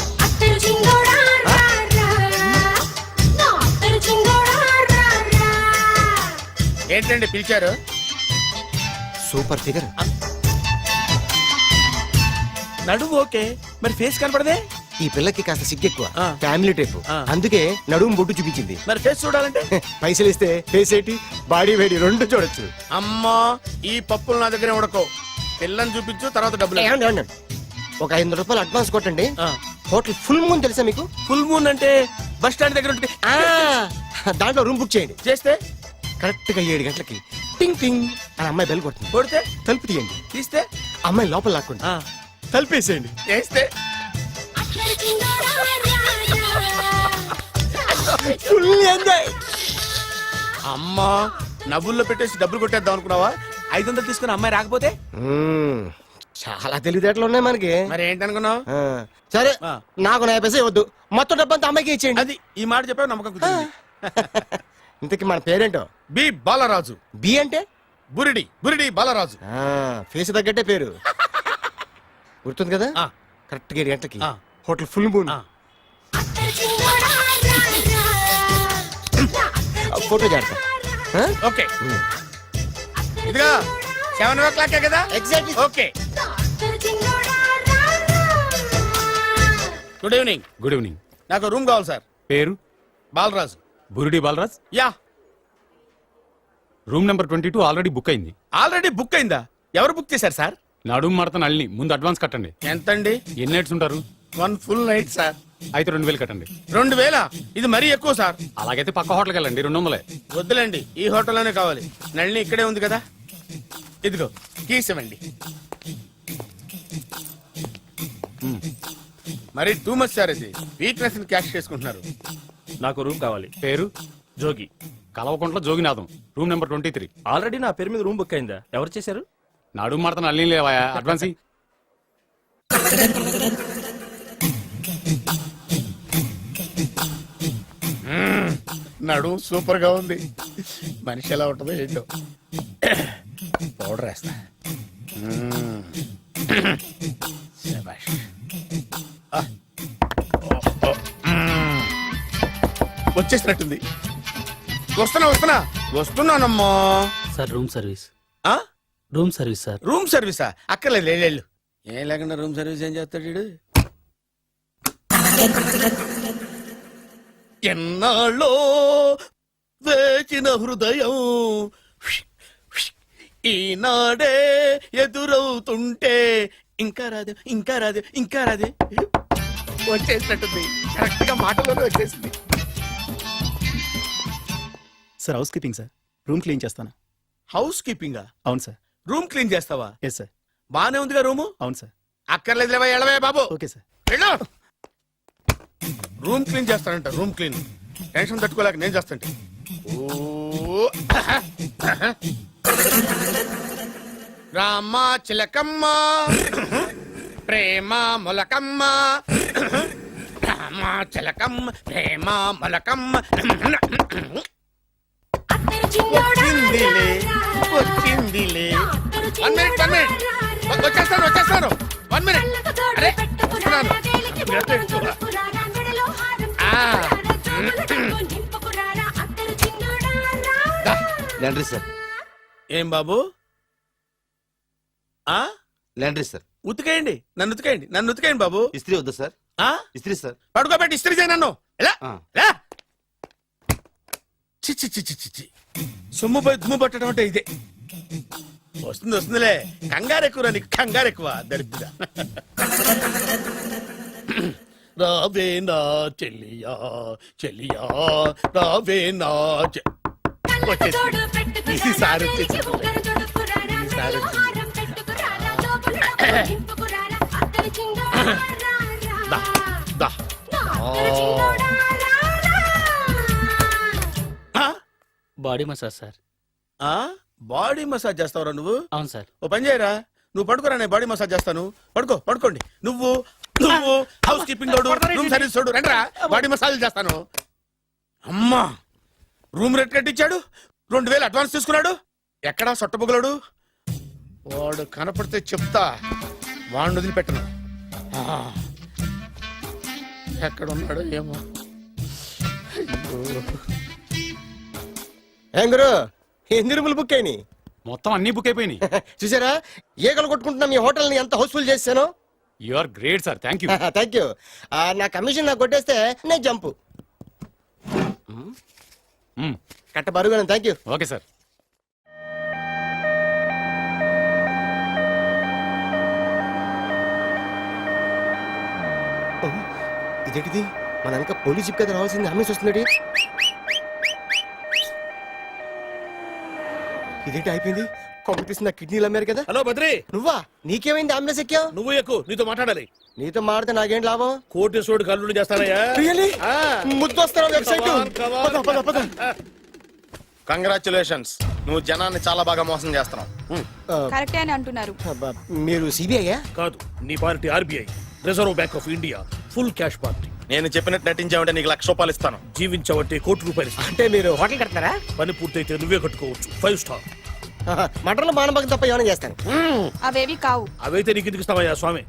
ఏంటండి పిలిచారు? Super figure. నడువు ఓకే, మరి ఫేస్ కనపడదే. ఈ పిల్లకి కాస్త సిగ్గెక్కువ, ఫ్యామిలీ టైప్. అందుకే నడుము బొట్టు చూపించింది. మరి ఫేస్ చూడాలంటే పైసలు ఇస్తే ఫేస్ ఏంటి, బాడీ వేడి రెండు చూడొచ్చు. అమ్మా, ఈ పప్పులు నా దగ్గర ఉడకో. పిల్లని చూపించు, తర్వాత డబ్బులు. ఒక 500 రూపాయలు అడ్వాన్స్ కొట్టండి. హోటల్ ఫుల్ మూన్ తెలుసా మీకు? ఫుల్ మూన్ అంటే బస్ స్టాండ్ దగ్గర ఉంటుంది. దాంట్లో రూమ్ బుక్ చేయండి. చేస్తే కరెక్ట్ గా 7 గంటలకి టింగ్ టింగ్ అని అమ్మాయి బెల్ కొడుతుంది. కొడితే తలుపు తీయండి. తీస్తే అమ్మాయి లోపల లాక్కోండి. తలుపేసేయండి. చేస్తే ఫుల్ ఎంజాయ్. అమ్మా నవ్వుల్లో పెట్టేసి డబ్బులు కొట్టేద్దాం అనుకున్నావా? 500 తీసుకుని అమ్మాయి రాకపోతే చాలా తెలివితేటలు ఉన్నాయి మనకి. మరి ఏంటనుకున్నావు? ఆ, సరే ఆ. నాకు 50 పైసలు వద్దు, మొత్తం డబ్బంతా అమ్మాయికి ఇచ్చేయండి. అది ఈ మాట చెప్పావు నమ్మకం కుదిరింది. ఇంతకి మన పేరేంటో? బి బాలరాజు. బి అంటే బురిడి బురిడి బాలరాజు. ఫేస్ తగ్గట్టే పేరు. గుర్తుంది కదా? ఆ. కరెక్ట్ గా 7 గంటలకి ఆ. Hotel full moon. ఆ. ఫోటో చేస్తా. ఓకే ఇదిగా 7 o'clock కదా? Exactly. Okay. Good evening. Good evening. నాకు రూమ్ కావాలి సార్. పేరు? బాలరాజు. బురుడి బాలరాజ్. Yeah. Room number 22 already book అయింది. ఆల్రెడీ బుక్ అయిందా? ఎవరు బుక్ చేశారు సార్? నడుము మడత నల్లి. ముందు అడ్వాన్స్ కట్టండి. ఎంతండి? ఎన్ని నైట్స్ ఉంటారు? 1 full night సార్. అయితే 2000 కట్టండి. 2000? ఇది మరీ ఎక్కువ సార్. అలాగైతే పక్క హోటల్కి వెళ్ళండి, 200. వద్దులేండి, ఈ హోటల్లోనే కావాలి. నళిని ఇక్కడే ఉంది కదా, ఇదిగో కీస్ ఇవ్వండి. మరి టూ మచ్ సార్, ఇది వీక్నెస్ క్యాష్ చేసుకుంటున్నారు. నాకు రూమ్ కావాలి. పేరు? జోగి. కలవకుంట్ల జోగినాథం. Room number 23. ఆల్రెడీ నా పేరు మీద రూమ్ బుక్ అయిందా? ఎవరు చేశారు? నడుము మడత నల్లి లేవా? అడ్వాన్స్ ఇయ్యి. నడు సూపర్ గా ఉంది. మనిషి ఎలా ఉంటుందో ఏంటో. పౌడర్ వేస్తా. శభాష్. ఆ. వచ్చేసినట్టుంది. వస్తున్నానమ్మా. Sir room service. ఆ? Room service sir. రూమ్ సర్వీసా? అక్కర్లేదు, లేళ్ళు. ఏం లేకుండా రూమ్ సర్వీస్ ఏం చేస్తాడు వీడు? ఎన్నాళ్ళో వేచిన హృదయం ఈనాడే ఎదురవుతుంటే ఇంకా రాదే, ఇంకా రాదే, ఇంకా రాదే. వచ్చేసినట్టుంది. కరెక్ట్ గా మాటలోనే వచ్చేసింది. Sir housekeeping sir. Room clean చేస్తాను. హౌస్ కీపింగా? అవును సార్. రూమ్ క్లీన్ చేస్తావా? Yes sir. బానే ఉందిగా రూము? అవును సార్. అక్కర్లేదు లేవా, ఎడవే బాబు. Okay sir. వెళ్ళు. రూమ్ క్లీన్ చేస్తానంట, రూమ్ క్లీన్. టెన్షన్ తట్టుకోలేక నేను చేస్తాంటే. ఓ రామ చిలకమ్మ ప్రేమ మొలకమ్మ, రామ చిలకమ్మ ప్రేమ మొలకమ్మ. వచ్చిందిలే వచ్చిందిలే. 1 minute 1 minute. వచ్చేస్తాను 1 minute. అరే వస్తున్నాను. Laundry sir. ఏం బాబు? ఆ లాండ్రీ సార్. ఉతికేయండి, నన్ను ఉతికేయండి, నన్ను ఉతికేయండి బాబు. ఇస్త్రీ వద్దు సార్. ఆ ఇస్త్రీ సార్. పడుకోబెట్టి ఇస్త్రీ చేయి నన్ను. ఎలా ఎలా? చిచ్చి చిచ్చి చిచ్చి. సొమ్ము పోయి దుమ్ము పట్టడం అంటే ఇదే. వస్తుందిలే. కంగారు ఎక్కువ, నీకు కంగారు ఎక్కువ. దరిద్ర. రావే నా చెల్లియా చెల్లియా, రావే నా ఈసారి body massage sir. Body massage చేస్తావురా నువ్వు? అవును సార్. ఓ పని చేయరా, నువ్వు పడుకోరా, నేను బాడీ మసాజ్ చేస్తాను. పడుకోండి. నువ్వు హౌస్ కీపింగ్ తోడు, రూమ్ సర్వీస్ తోడు, రండిరా బాడీ మసాజ్ చేస్తాను. అమ్మా, రూమ్ రేట్ కట్టించాడు, 2000 అడ్వాన్స్ తీసుకున్నాడు. ఎక్కడా సొట్టబుగలాడు? వాడు కనపడితే చెప్తా, వాడిని వదిలిపెట్టను. ఎక్కడున్నాడు ఏమో. ఏం గురు, ఎన్ని రూములు బుక్ అయినాయి? మొత్తం అన్ని బుక్ అయిపోయినాయి. చూసారా, ఏగలు కొట్టుకుంటున్నా మీ హోటల్ ని ఎంత హౌస్ఫుల్ చేశాను. You are great sir. Thank you. Thank you. నా కమిషన్ నాకు కొట్టేస్తే నేను జంపు కట్ట బరుగాను. Thank you. Okay sir. ఇదేంటిది, మన వెనక పోలీస్ జిప్ కదా రావాల్సింది, అమ్మేసి వస్తుంది. ఇదేంటి అయిపోయింది? కొంపతీసి నా కిడ్నీలు అమ్మారు కదా. హలో బద్రి, నువ్వా? నీకేమైంది అంబులెన్స్ ఎక్కావు? నువ్వు ఎక్కువ నీతో మాట్లాడాలి. నీతో మాడితే నాకేం లాభం? కోటేశ్వరుడు కల్లుడు చేస్తానయ్యా. ముద్దొస్తారా వెబ్సైట్? Come on. కంగ్రాచులేషన్స్, నువ్వు జనాన్ని చాలా బాగా మోసం చేస్తున్నావు. కరెక్టే అని అంటున్నారు. మీరు సిబిఐయా? కాదు, నీ party RBI, reserve bank of India, full cash party. నేను చెప్పినట్టు నటించావంటే నీకు ₹1,00,000 ఇస్తాను. జీవించవంటే ₹1,00,000 ఇస్తాను. అంటే మీరు హోటల్ కడతారా? పని పూర్తయితే నువ్వే కట్టుకోవచ్చు 5 స్టార్. మటన్లో మానభంగం తప్ప ఏమైనా చేస్తాను. అవేవి కావు. అవైతే నీకు ఎందుకు ఇస్తావయ్యా స్వామి?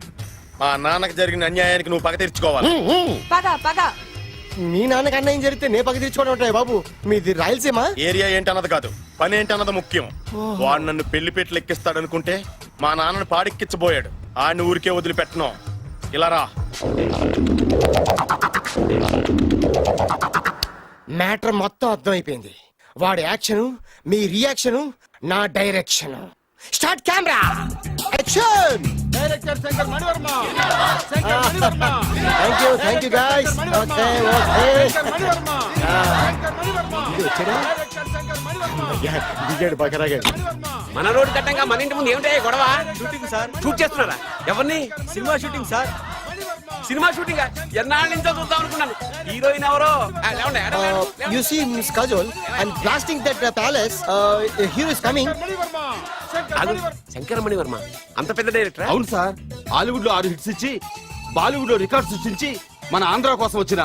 మా నాన్నకి జరిగిన అన్యాయానికి నువ్వు పగ తీర్చుకోవాలి. పగ పగ. మీ నాన్నకి అన్యాయం జరిగితే నే పక్క తీర్చుకోవడం ఉంటాయి బాబు. మీది రాయలసీమ. ఏరియా ఏంటన్నది కాదు, పని ఏంటన్నది ముఖ్యం. వాడు నన్ను పెళ్లి పెట్లు ఎక్కిస్తాడనుకుంటే మా నాన్నని పాడెక్కించబోయాడు. ఆడిని ఊరికే వదిలిపెట్టను. ఇలా రా. మ్యాటర్ మొత్తం అర్థమైపోయింది. వాడి యాక్షన్, మీ రియాక్షన్, నా direction. Start camera action. Director Shankar Mani Varma. Thank you guys. Okay దిగాడు బకరాగాడు. మన రోడ్డు కట్టంగా మన ఇంటి ముందు ఏమిటా గొడవ? Shooting sir. షూట్ చేస్తున్నారా? ఎవరిని? Cinema shooting sir. Cinema shooting ఎన్నాళ్ళ నుంచో చూద్దాం అనుకున్నాను. హీరోయిన్ ఎవరో? లేవండి, లేవండి. You see Miss Kajol and blasting that palace. A hero is coming. ఆగు, శంకరమణి వర్మ అంత పెద్ద డైరెక్టర్? అవును సార్, హాలీవుడ్ లో 6 హిట్స్ ఇచ్చి బాలీవుడ్ లో రికార్డ్ సృష్టించి మన ఆంధ్ర కోసం వచ్చిన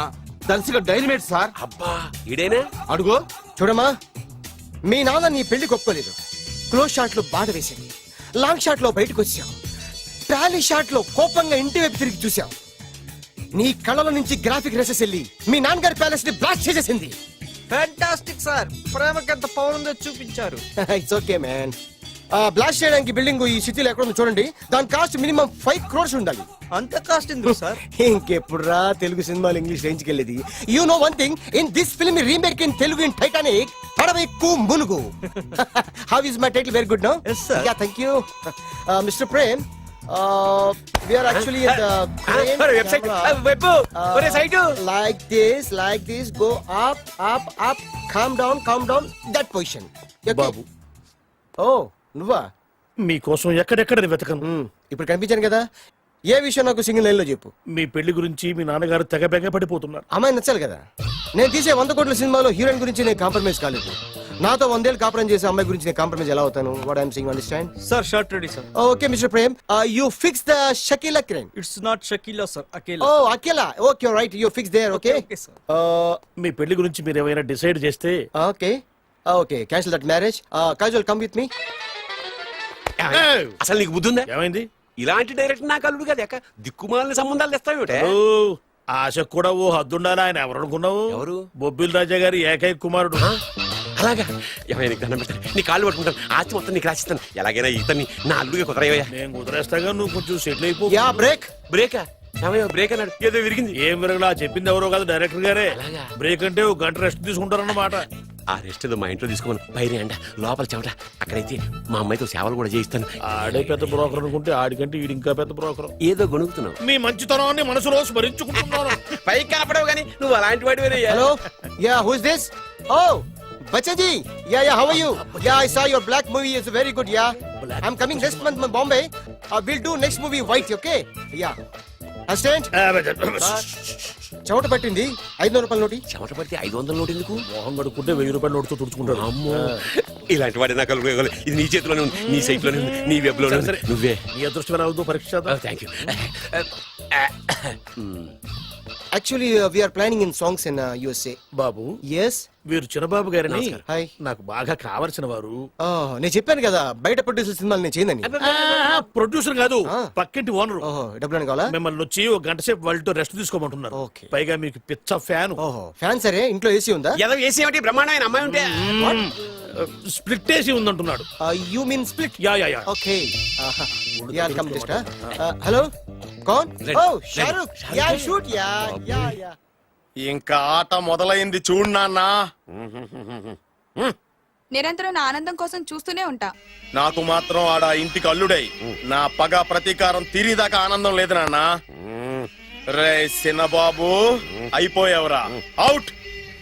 దర్శక డైనమేట్ సార్. అబ్బా, ఈడేనా? అడుగో. చూడమ్మా, మీ నాన్న నీ పెళ్లి ఒప్పుకోలేదు. క్లోజ్ షాట్ లో బాధ వేసింది. లాంగ్ షాట్ లో బయటకు వచ్చావు. ట్రాలీ షాట్ లో కోపంగా ఇంటి వైపు తిరిగి చూసావు. నీ కళ్ళలో నుంచి గ్రాఫిక్ రెసెస్ వెళ్ళి మీ నాన్నగారి ప్యాలెస్ ని బ్లాస్ట్ చేసేసింది. ఫ్యాంటాస్టిక్ సార్, ప్రేమకి ఎంత పవర్ ఉందో చూపించారు. It's okay man. బ్లాస్ట్ చేయడానికి బిల్డింగ్ ఈ సిటీలో ఎక్కడ ఉందో చూడండి. దాని కాస్ట్ మినిమం 5 crores ఉండాలి. అంత కాస్ట్ ఎందుకు సార్? ఇంకెప్పుడు రా తెలుగు సినిమాలు ఇంగ్లీష్ రేంజ్ కి వెళ్ళేది. You know one thing, in this film remake in Telugu in Titanic, పడవెక్కు మునుగు. How is my title? Very good no. Yes, sir. Yeah, thank you mister Prem. We are actually at the crane website camera. Web ఒరే site. Like this, go up, calm down, that position. Okay? బాబు, Oh, నువ్వా? మీకోసం ఎక్కడెక్కడ వెతకను. ఇప్పుడు కనిపించాను కదా. ఏ విషయం నాకు సింగిల్ లైన్ లో చెప్పు. మీ పెళ్లి గురించి మీ నాన్నగారు తెగ బెగ పడిపోతున్నారు. అమ్మాయి నచ్చాలి కదా. నేను తీసే 100 కోట్ల సినిమాలో హీరోయిన్ గురించి నేను కాంప్రమైజ్ కాలేదు. నాతో 100 ఏళ్ళు కాపురం చేసే అమ్మాయి గురించి నేను కాంప్రమైజ్ ఎలా అవుతాను? What I'm saying, understand? Sir shirt ready sir. Okay mister Prem, you fix the Shakeela crane. It's not Shakeela sir, Akela. Oh Akela. Okay right, you fix there. Okay మీ పెళ్లి గురించి మీరు ఏమైనా డిసైడ్ చేస్తే. Okay cancel that marriage. Kajal come with me. అసలు నీకు బుద్ధి ఉందా? ఏమైంది? ఇలాంటి డైరెక్టర్ నాకు అల్లుడు కదా, దిక్కుమాలిన సంబంధాలు తెస్తావేమిటే? ఆశ కూడా ఓ హద్దుండాలి. ఆయన ఎవరు అనుకున్నావు? ఎవరు? బొబ్బిల్ రాజా గారి ఏకైక కుమారుడు. అలాగా? ఏమైనా నీకు దండం పెడతాను, నీ కాళ్ళు పట్టుకుంటాను, ఆస్తి మొత్తం నీకు రాసిస్తాను. ఎలాగైనా ఇతన్ని నా అల్లుడిగా కుదరయ్యా. నేను కుదిరేస్తాగా, నువ్వు కొంచెం సెటిల్ అయిపో. Yeah break. బ్రేకా? ఏమయ్యా బ్రేక్ అన్నాడు, ఏదో విరిగింది. ఏం విరగలా? చెప్పింది ఎవరో కాదు, డైరెక్టర్ గారే. అలాగా? బ్రేక్ అంటే ఒక గంట రెస్ట్ తీసుకుంటారన్నమాట. ఆ రెస్ట్ ఏదో మా ఇంట్లో తీసుకోమని. పైన అంట, లోపల చెమట. అక్కడైతే మా అమ్మాయితో సేవలు కూడా చేయిస్తాను. ఆడే పెద్ద బ్రోకర్ అనుకుంటే ఆడికంటే ఈడు ఇంకా పెద్ద బ్రోకర్. ఏదో గొనుగుతున్నావు. మీ మంచితనాన్ని మనసులో స్మరించుకుంటున్నాను. పైకి కనపడవు కానీ నువ్వు అలాంటి వాడివేనే. Hello, yeah who is this? Oh బచ్చజీ, yeah how are you? Yeah I saw your Black movie is very good. Yeah I am coming next month Bombay. Will do next movie White. Okay yeah assistant. చెమట పట్టింది. 500 రూపాయల నోటి. చెమట పడితే 500 నోటు ఎందుకు? మోహం కడుక్కుంటే 1000 రూపాయల నోటుతో తుడుచుకుంటాడు. అమ్మో, ఇలాంటి వాడి నాకు ఇది నీ చేతిలోనే ఉంది, నీ సైట్ లోనే ఉంది, నీ వెబ్ లోనే ఉంది. నువ్వే నీ అదృష్టం ఎలా అవుతుందో పరీక్ష చేద్దాం. Thank you. Actually we are planning in songs in USA. Babu, yes. వీరు చిన్నబాబు గారిని హాయ్. నాకు బాగా కావలసిన వారు. నేను చెప్పాను కదా బయట ప్రొడ్యూసర్ సినిమాలు నేను చేయదని. ప్రొడ్యూసర్ కాదు, పక్కింటి ఓనరు. ఓహో, డబ్బులు కావాలా? మిమ్మల్ని వచ్చి ఒక గంట సేపు వాళ్ళతో రెస్ట్ తీసుకోమంటున్నారు. Okay. పైగా మీకు పిచ్చ ఫ్యాన్. ఓహో, ఫ్యాన్ సరే. ఇంట్లో ఏసీ ఉందా? ఏదో ఏసీ ఏమిటి, బ్రహ్మాండమైన అమ్మాయి ఉంటే. స్ప్లిట్ ఏసీ ఉందంటున్నాడు. You mean split? Yeah. Okay yeah come just. Hello కౌన్? Oh Shahrukh. Yeah shoot. Yeah. ఇంకా ఆట మొదలైంది చూడు నాన్న. నిరంతరం నా ఆనందం కోసం చూస్తూనే ఉంటా. నాకు మాత్రం ఆడ ఇంటికి అల్లుడై నా పగ ప్రతీకారం తీరిదాకా ఆనందం లేదు నాన్న. రే సిన్నబాబు, అయిపోయావురా, అవుట్.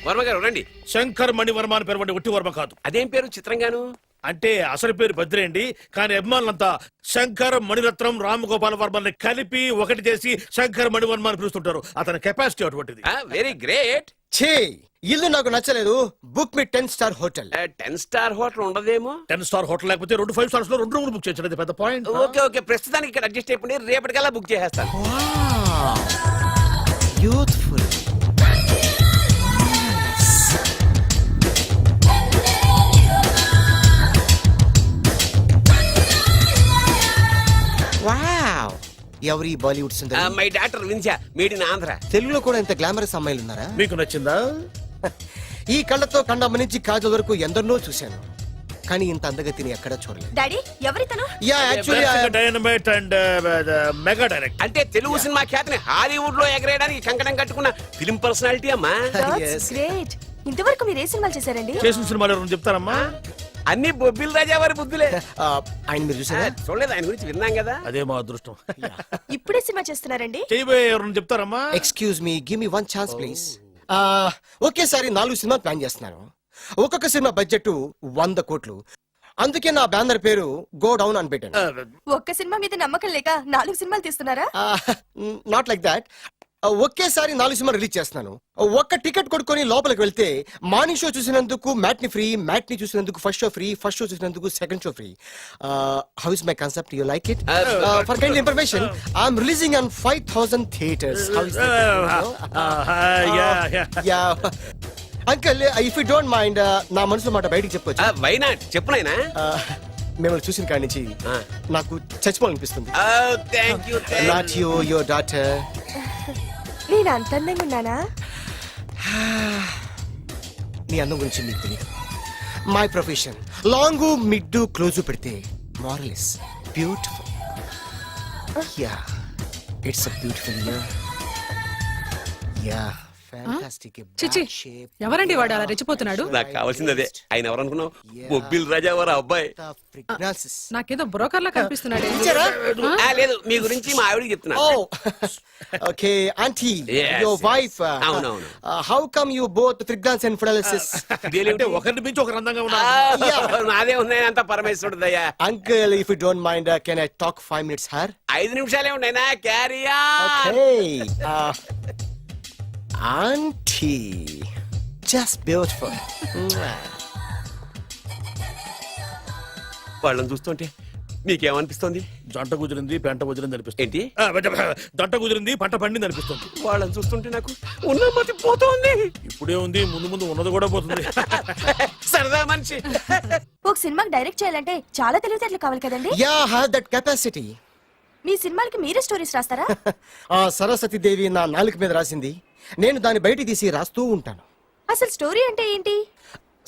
వర్మ గారు రండి. శంకర్ మణివర్మ అని పేరు ఒట్టి వర్మ కాదు. అదేం పేరు చిత్రంగాను? అంటే అసలు పేరు భద్రేండి, కానీ అభిమానులంతా శంకర్ మణిరత్నం రామగోపాల వర్మని కలిపి ఒకటి చేసి శంకర్ మణివర్మ అని పిలుస్తుంటారు. అతని కెపాసిటీ అటువంటిది. Very great. ఛీ ఇల్లు నాకు నచ్చలేదు. బుక్ మీ 10 స్టార్ హోటల్. 10 స్టార్ హోటల్ ఉండదేమో. 10 స్టార్ హోటల్ లేకపోతే 2 5 స్టార్స్ లో 2 రూములు బుక్ చేయొచ్చు. అది పెద్ద పాయింట్. ఓకే ఓకే, ప్రస్తుతానికి ఇక్కడ అడ్జస్ట్ అయిపోయి రేపటికల్లా బుక్ చేసేస్తాను. బ్యూటిఫుల్. వావ్, ఎవరి బాలీవుడ్ సుందరి? మై డాక్టర్ విన్సా, మేడ్ ఇన్ ఆంధ్ర. తెలుగులో కూడా ఇంత గ్లామరస్ అమ్మాయిలు ఉన్నారా? మీకు నచ్చిందా? ఈ కళ్ళతో కండమ్మ నుంచి కాజల్ వరకు ఎందరినో చూశాను, కానీ ఇంత అందగతిని ఎక్కడా చూడలేదు. డాడీ ఎవరితను? Yeah actually dynamite and mega direct. అంటే తెలుగు సినిమా ఖ్యాతిని హాలీవుడ్ లో ఎగరేయడానికి కంకణం కట్టుకున్న ఫిలిం పర్సనాలిటీ అమ్మా. గ్రేట్. ఇంతవరకు మీరు ఏ సినిమాలు చేశారండి? చేసిన సినిమాలు ఎవరు చెప్తారమ్మా? అన్ని బొబ్బిల్ రాజా వారి బుద్ధులే. ఆయన మీరు చూసారా? చూడలేదు, ఆయన గురించి విన్నాం కదా. అదే మా అదృష్టం. ఇప్పుడే సినిమా చేస్తున్నారండి? చేయబోయే ఎవరు చెప్తారమ్మా? Excuse me, give me 1 chance please. ఒకేసారి 4 సినిమా ప్లాన్ చేస్తున్నాను. ఒక్కొక్క సినిమా బడ్జెట్ 100 కోట్లు. అందుకే నా బ్యానర్ పేరు గో డౌన్ అని పెట్టాను. ఒక్క సినిమా మీద నమ్మకం లేక 4 సినిమాలు తీస్తున్నారా? Not like that. ఒకేసారి 4 సినిమా రిలీజ్ చేస్తున్నాను. ఒక్క టికెట్ కొనుక్కొని లోపలికి వెళ్తే మార్నింగ్ షో చూసినందుకు మ్యాట్ని ఫ్రీ, మ్యాట్ని చూసినందుకు first show free, first show చూసినందుకు second show free. How is my concept? You like it? For kind information, I'm releasing on 5000 theatres. How is yeah uncle, if you don't mind, నా మనసులో మాట బయటికి చెప్పొచ్చు? వై నాట్, చెప్పు నాయనా. మిమ్మల్ని చూసిన కాడి నుంచి నాకు చచ్చిపోవాలనిపిస్తుంది. Thank you. Not you, your daughter. నేను అంత అందంగా ఉన్నానా? నీ అందం గురించి మీకు తెలియదు. My profession long mid close పెడితే moral is beautiful. Yeah, it's a beautiful year. Yeah, fantastic. చిచి, ఎవరండి వాడు అలా రెచ్చిపోతున్నాడు? నాకు కావాల్సింది అదే. ఆయన ఎవరు అనుకున్నావు? బొబ్బిల్ రాజా వారి అబ్బాయి. నాకేదో బ్రోకర్ లా కనిపిస్తున్నాడు. లేదు, మీ గురించి మా ఆవిడకి చెప్తున్నా. Okay aunty, Yes, your wife. అవునవును. How come you both fragrance and ఫిడాలిసిస్? అంటే ఒకరిని మించి ఒకరు అందంగా ఉన్నారు. నాదే ఉన్నాయి అంత పరమేశ్వరుడు దయ్యా. Uncle, if you don't mind, can I talk 5 minutes her? 5 నిమిషాలే ఉన్నాయినా, క్యారియా. Okay. Auntie, just beautiful. వాళ్ళని చూస్తుంటే నీకేమనిపిస్తుంది? జంట కుదిరింది, పెంట కుదిరింది అనిపిస్తుంది. ఏంటి? జంట కుదిరింది, పంట పండింది అనిపిస్తుంది. వాళ్ళని చూస్తుంటే నాకు ఉన్న మతి పోతుంది. ఇప్పుడే ఉంది, ముందు ముందు ఉన్నది కూడా పోతుంది. సరదా మనిషి. ఒక సినిమాకి డైరెక్ట్ చేయాలంటే చాలా తెలివితేటలు కావాలి కదండి? Yeah, have that capacity. మీ సినిమాలకి మీరే స్టోరీస్ రాస్తారా? సరస్వతి దేవి నా నాలుక మీద రాసింది, నేను దాన్ని బయట తీసి రాస్తూ ఉంటాను. అసలు స్టోరీ అంటే ఏంటి?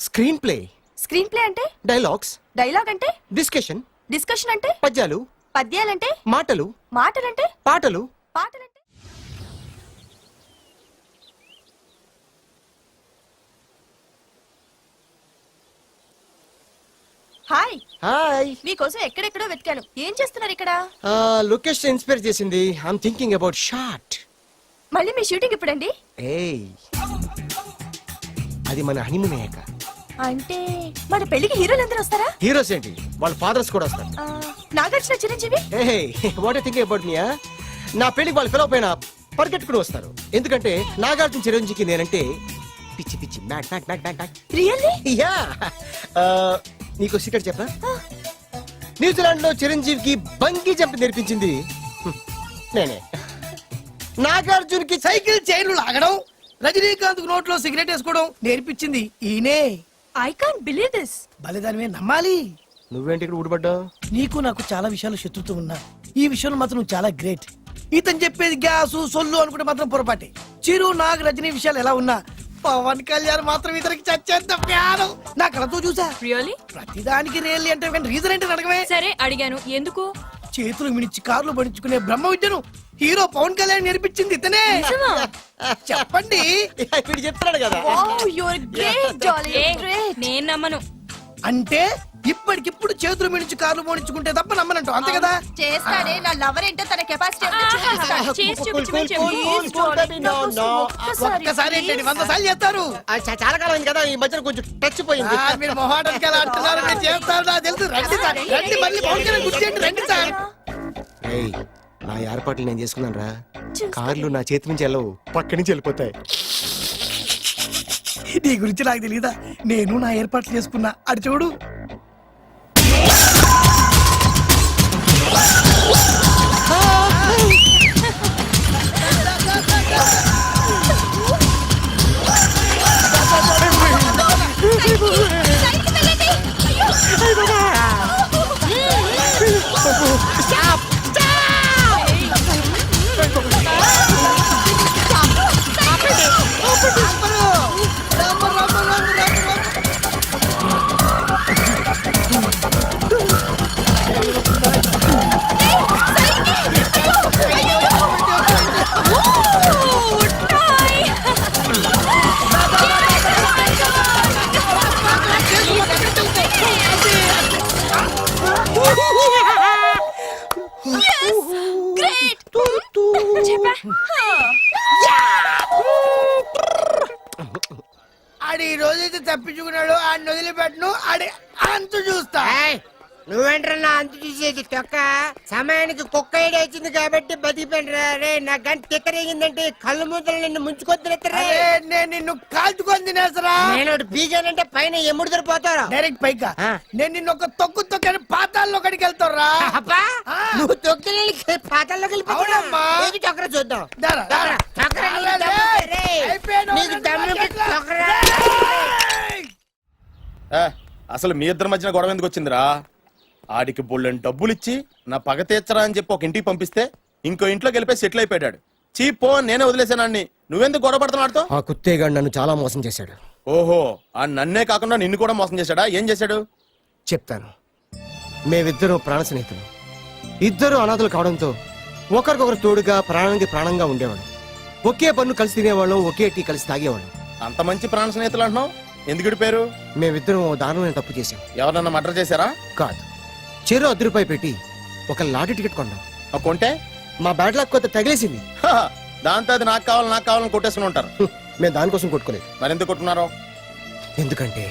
Screen play. స్క్రీన్ ప్లే అంటే? డైలాగ్స్. డైలాగ్ అంటే? డిస్కషన్. డిస్కషన్ అంటే? పద్యాలు. పద్యాలంటే? మాటలు. మాటలంటే? పాటలు. పాటలంటే? హాయ్. హాయ్. మీకోసం ఎక్కడెక్కడో వెతికాను. ఏం చేస్తున్నారు ఇక్కడ? లొకేషన్ ఇన్స్పైర్ చేసింది. I'm thinking about short. మళ్ళీ మీ షూటింగ్ ఎప్పుడండి? ఏయ్, అది మన హనీమూన్ అయ్యాక. అంటే మన పెళ్లికి హీరోలు అందరూ వస్తారా? హీరోస్ ఏంటి, వాళ్ళ ఫాదర్స్ కూడా వస్తారు. Nagarjuna, Chiranjeevi. What thinking about me? నా పెళ్లికి వాళ్ళు పిలవ పైన పరిగెట్టుకుని వస్తారు. ఎందుకంటే నాగార్జున చిరంజీవికి నేనంటే పిచ్చి పిచ్చి, మ్యాట్ మ్యాట్ మ్యాట్ మ్యాట్ మ్యాట్. రియల్లీ? యా. నీకు సీక్రెట్ చెప్పా? న్యూజిలాండ్ లో చిరంజీవికి బంగీ జంప్ నేర్పించింది నేనే. నాగార్జున్ కి సైకిల్ చైన్లు లాగడం, రజనీకాంత్ నోట్లో సిగరెట్ వేసుకోవడం నేర్పించింది ఈయనే. I can't believe this. బలిదానమే నమ్మాలి. నువ్వేంటి ఇక్కడ ఊడిపడ్డావు? నీకు నాకు చాలా విషయాలు శత్రుత్వం ఉన్నా ఈ విషయంలో మాత్రం నువ్వు చాలా గ్రేట్. ఇతను చెప్పేది గ్యాసు సొల్లు అనుకుంటే మాత్రం పొరపాటే. చిరు, నాగ్, రజనీ విషయాలు ఎలా ఉన్నా పవన్ కళ్యాణ్ మాత్రం ఇతనికి చచ్చేంత ప్యారం. నా కళతో చూసా. రియల్లీ? ప్రతిదానికి రియల్లీ అంటే రీజన్ ఏంటి అడగమే. సరే అడిగాను, ఎందుకు? చేతులు మిడిచి కార్లు పడించుకునే బ్రహ్మ విద్యను హీరో పవన్ కళ్యాణ్ నేర్పించింది ఇతనే. చెప్పండి. వీడు చెప్తున్నాడు కదా. నేను నమ్మను. అంటే ఇప్పటికిప్పుడు చేతులు మించి కార్లు మోడించుకుంటే తప్ప నమ్మనంటావు అంతే కదా? చేస్తాడే నా లవర్ ఏంటో తన కెపాసిటీ ఒక్కసారి ఏంటండి 100 సార్లు చేస్తారు. చాలా కాలం అయింది కదా, ఈ మధ్యన కొంచెం టచ్ పోయింది. మీరు మొహాటానికి ఎలా అంటున్నారు? మీరు చేస్తారు నాకు తెలుసు. రండి సార్, రండి, మళ్ళీ బాగుంటుంది గుర్తించండి, రండి సార్. ఏయ్, నా ఏర్పాట్లు నేను చేసుకున్నాను రా. కార్లు నా చేతి నుంచి వెళ్ళవు, పక్క నుంచి వెళ్ళిపోతాయి. నీ గురించి నాకు తెలియదా? నేను నా ఏర్పాట్లు చేసుకున్నా, అటు చూడు. ఆడి ఈ రోజైతే తప్పించుకున్నాడు, ఆడిని వదిలిపెట్టను, ఆడి అంత చూస్తా. నువ్వేంట్రా అంత చూసేది తొక్క? సమయానికి కుక్క ఐడి వచ్చింది కాబట్టి బతికిపోయినరా రే. నా గంట తిక్కరేగిందంటే కళ్ళు ముద్దలు నిన్ను ముంచుకొద్దురా. నేను నిన్ను కాల్చుకొని తినేసరా. నేను బీజానంటే పైన ఎముడు దొరిపోతారా డైరెక్ట్ పైగా. నేను నిన్ను ఒక తొక్కని పాతాల్లో ఒకటికి వెళ్తారా. నువ్వు తొక్కి పాతాల్లోకి అవునమ్మా. వెళ్ళిపోయి చొక్కర చూద్దాం. దారా, దారా. అయిపోయాను. అసలు మీ ఇద్దరి మధ్యన గొడవ ఎందుకు వచ్చిందిరా? ఆడికి బుల్లెన్ డబ్బులు ఇచ్చి నా పగ తీర్చరా అని చెప్పి ఒక ఇంటికి పంపిస్తే ఇంకో ఇంట్లోకి వెళ్ళిపోయి సెటిల్ అయిపోయాడు. చీపో నేనే వదిలేసానాన్ని. నువ్వెందుకు గొడవ పడుతున్నాడుతో? ఆ కుత్తేగాడు నన్ను చాలా మోసం చేశాడు. ఓహో, ఆ నన్నే కాకుండా నిన్ను కూడా మోసం చేశాడా? ఏం చేశాడు చెప్తాను. మేమిద్దరం ప్రాణ స్నేహితులు. ఇద్దరు అనాథులు కావడంతో ఒకరికొకరు తోడుగా ప్రాణానికి ప్రాణంగా ఉండేవాడు. ఒకే పన్ను కలిసి తినేవాళ్ళం, ఒకే టీ కలిసి తాగేవాళ్ళం. అంత మంచి ప్రాణ స్నేహితులు అంటున్నావు, ఎందుకు పేరు? మేమిద్దరం ఓ దారుణమైన తప్పు చేశాం. ఎవరన్నా మర్డర్ చేశారా? కాదు, చెరో ₹10 పెట్టి ఒక లాటరీ టికెట్ కొన్నాం. కొంటే మా బ్యాడ్ లక్ కొత్త తగిలేసింది. దాంతో అది నాకు కావాలని కొట్టేసుకుని ఉంటారు. మేము దానికోసం కొట్టుకోలేదు. మరెందుకు కొట్టుకున్నారో? ఎందుకంటే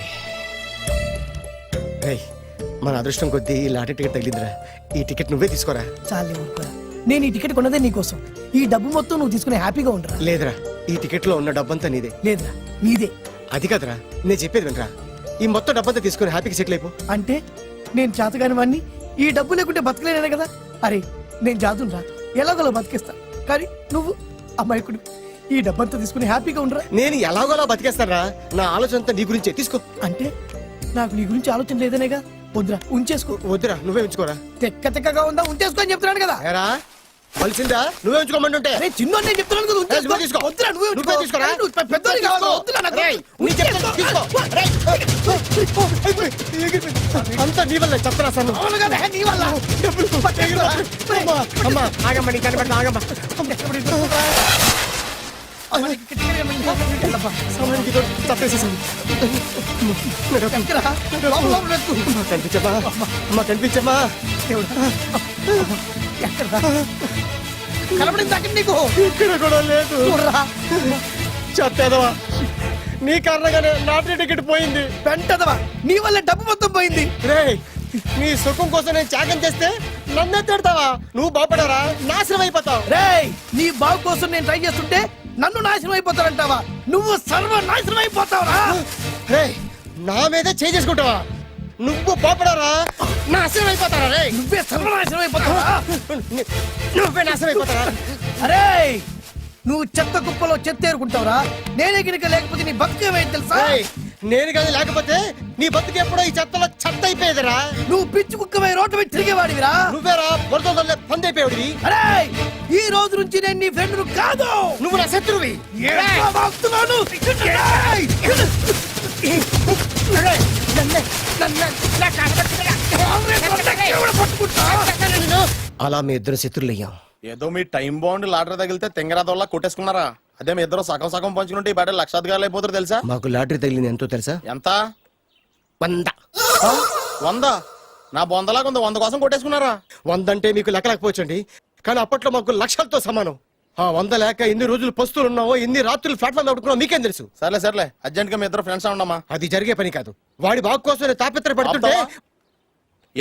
రేయ్, మన అదృష్టం కొద్దీ ఈ లాటరీ టికెట్ తగిలిందిరా. ఈ టికెట్ నువ్వే తీసుకోరా. చాలే ఊరుకోరా. నేను ఈ టికెట్ కొన్నదే నీకోసం. ఈ డబ్బు మొత్తం నువ్వు తీసుకుని హ్యాపీగా ఉండరా. లేదురా, ఈ టికెట్ లో ఉన్న డబ్బంతా నీదే. లేదురా, నీదే. అది కాదురా, నేను చెప్పేది వినరా. ఈ మొత్తం డబ్బంతా తీసుకుని హ్యాపీగా సెటిల్ అయిపో. అంటే నేను చేతగాని వాడిని, ఈ డబ్బు లేకుంటే బతకలేనే కదా. అరే, నేను జాతునరా, ఎలాగోలా బతికేస్తా. కానీ నువ్వు అమాయకుడు. ఈ డబ్బంతా తీసుకుని హ్యాపీగా ఉండరా. నేను ఎలాగోలా బతికేస్తారా? నా ఆలోచన అంతా నీ గురించే. తీసుకో. అంటే నాకు నీ గురించి ఆలోచన లేదనేగా. వద్దురా, ఉంచేసుకో. వద్దురా, నువ్వే ఉంచుకోరా. తెక్కగా ఉందా, ఉంచేసుకో అని చెప్తున్నాను కదా. ఏరా కలిసిందా? నువ్వే ఉంచుకోమంటుంటే చిన్న నేను చెప్తున్నాను కదా, ఉంచేసుకో. తీసుకో. వద్దురా, నువ్వే నువ్వే ఉంచుకో. తీసుకోరా. నువ్వు పెద్దోడివి కావాలి. వద్దురా నాకు. ఉంచేసుకో. అంతా నీ వల్ల చెప్తారా సార్? అవును కదా, నీ వల్ల. అమ్మా ఆగమ్మా, నీ కనబడి ఆగమ్మా. కనిపించమ్మా, అమ్మా కనిపించమ్మా. కనబడింది నీకు? ఇక్కడ కూడా లేదు. చెత్తేదవా, నీ కారణంగానే లాటరీ టికెట్ పోయింది. పెంటదవా, నీ వల్ల డబ్బు మొత్తం పోయింది. రే, నీ సుఖం కోసం నేను త్యాగం చేస్తే నన్నే తిడతావా? నువ్వు బాగుపడారా? నాశనం అయిపోతావు. రే, నీ బాగు కోసం నేను ట్రై చేస్తుంటే నన్ను నాశనం అయిపోతానంటావా? నువ్వు సర్వనాశనం అయిపోతావురా. రే, నా మీద చేసుకుంటావా? నువ్వు బాగుపడారా? నాశనం అయిపోతారా? రే, నువ్వే సర్వనాశనం అయిపోతావా? నువ్వే నాశనం అయిపోతారా? అరే, నువ్వు చెత్త కుప్పలో చెత్త ఏరుకుంటావురా. నేనే గినక లేకపోతే నీ బతుకేమైంది తెలుసా? నేను కానీ లేకపోతే నీ బతుకు ఎప్పుడో ఈ చెత్తలో చెత్త అయిపోయేదిరా. నువ్వు పిచ్చి కుక్కమై రోడ్డు మీద తిరిగేవాడివిరా. నువ్వేరా బురదలే పందైపోయాడివి. అరే, ఈ రోజు నుంచి నేను నీ ఫ్రెండ్ కాదు, నువ్వు నా శత్రువి. అలా మీ ఇద్దరు శత్రులయ్యాం. ఏదో మీ టైం బాండ్ లాటరీ తగిలితే తెంగరాదోళ్ళ కొట్టేసుకున్నారా? అదే మీ ఇద్దరు సగం సగం పంచుకుంటే ఈ బయట లక్షాధికారులు అయిపోతారు తెలుసా? మాకు లాటరీ తగిలింది ఎంతో తెలుసా? ఎంత? 100. 100 నా బొందలాగా ఉంది, 100 కోసం కొట్టేసుకున్నారా? 100 అంటే మీకు లెక్కలేకపోవచ్చండి, కానీ అప్పట్లో మాకు లక్షలతో సమానం. ఆ 100 లేక ఎన్ని రోజులు పస్తులు ఉన్నావో, ఎన్ని రాత్రులు ప్లాట్ఫామ్ ఆడుకున్నావో మీకేం తెలుసు? సర్లే అర్జెంట్ గా మీ ఇద్దరు ఫ్రెండ్స్ ఉండమ్మా. అది జరిగే పని కాదు. వాడి బాగు కోసం తాపిత్ర పడుతుంటే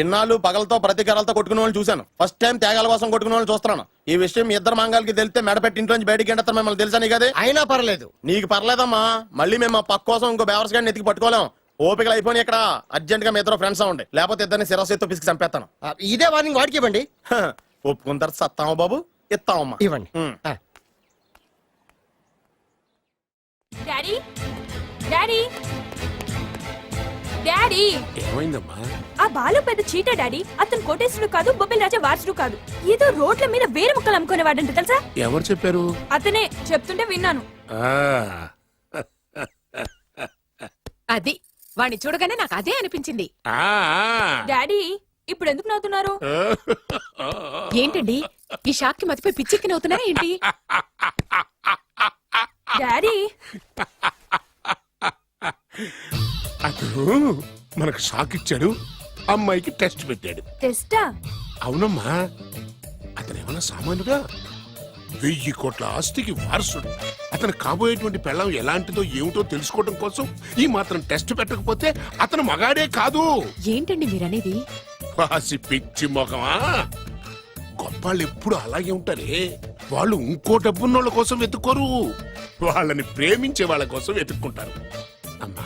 ఇన్నాళ్ళు పగలతో ప్రతీకారాలతో కొట్టుకునే వాళ్ళు చూశాను. ఫస్ట్ టైం త్యాగాల కోసం కొట్టుకునే వాళ్ళు చూస్తున్నాను. ఈ విషయం మీ ఇద్దరు మంగాలకి తెలిస్తే మెడపెట్టి ఇంట్లోంచి బయటికి ఎండతారు. మిమ్మల్ని తెలుసా నీకు? అది అయినా పర్లేదు. నీకు పర్లేదమ్మా, మళ్ళీ మేము మా పక్క కోసం ఇంకో బేవర్స్ గాడిని ఎత్తికి పట్టుకోలేం. ఓపికలు అయిపోయి ఇక్కడ అర్జెంట్ గా మీ ఇద్దరు ఫ్రెండ్స్ ఉండే, లేకపోతే ఇద్దరిని శిరస్సుతో పిసికి చంపేస్తాను. ఇదే వార్నింగ్ వాడికి ఇవ్వండి. ఒప్పుకుంటారు సత్తామా బాబు? ఇస్తామమ్మా. ఇవ్వండి. డాడీ డాడీ డాడీ ఏమైందమ్మా? ఆ బాలు పెద్ద చీట డాడీ. అతను కోటేశ్వరుడు కాదు, బొబ్బిల్ రాజా వారసుడు కాదు. ఏదో రోడ్ల మీద వేరే ముక్కలు అమ్ముకునేవాడంట తెలుసా? ఎవరు చెప్పారు? అతనే చెప్తుంటే విన్నాను. ఆ, అది వాణ్ణి చూడగానే నాకు అదే అనిపించింది. ఆ, డాడీ ఇప్పుడు ఎందుకు నవ్వుతున్నారు? ఏంటండి ఈ షాక్ కి మతిపోయి పిచ్చెక్కి నవ్వుతున్నారా ఏంటి? డాడీ అతను మనకు షాక్ ఇచ్చాడు, అమ్మాయికి టెస్ట్ పెట్టాడు. టెస్టా? అవునమ్మా, అతను ఏమన్నా సామాన్యుడా? 1000 కోట్ల ఆస్తికి వారసుడు. అతను కాబోయేటువంటి పెళ్ళం ఎలాంటిదో ఏమిటో తెలుసుకోవడం కోసం ఈ మాత్రం టెస్ట్ పెట్టకపోతే అతను మగాడే కాదు. ఏంటండి మీరనేది? వాసి పిచ్చి మొఖమా, గొప్పాళ్ళు ఎప్పుడు అలాగే ఉంటారే. వాళ్ళు ఇంకో డబ్బున్నోళ్ళ కోసం వెతుక్కోరు, వాళ్ళని ప్రేమించే వాళ్ళ కోసం వెతుక్కుంటారు. అమ్మా,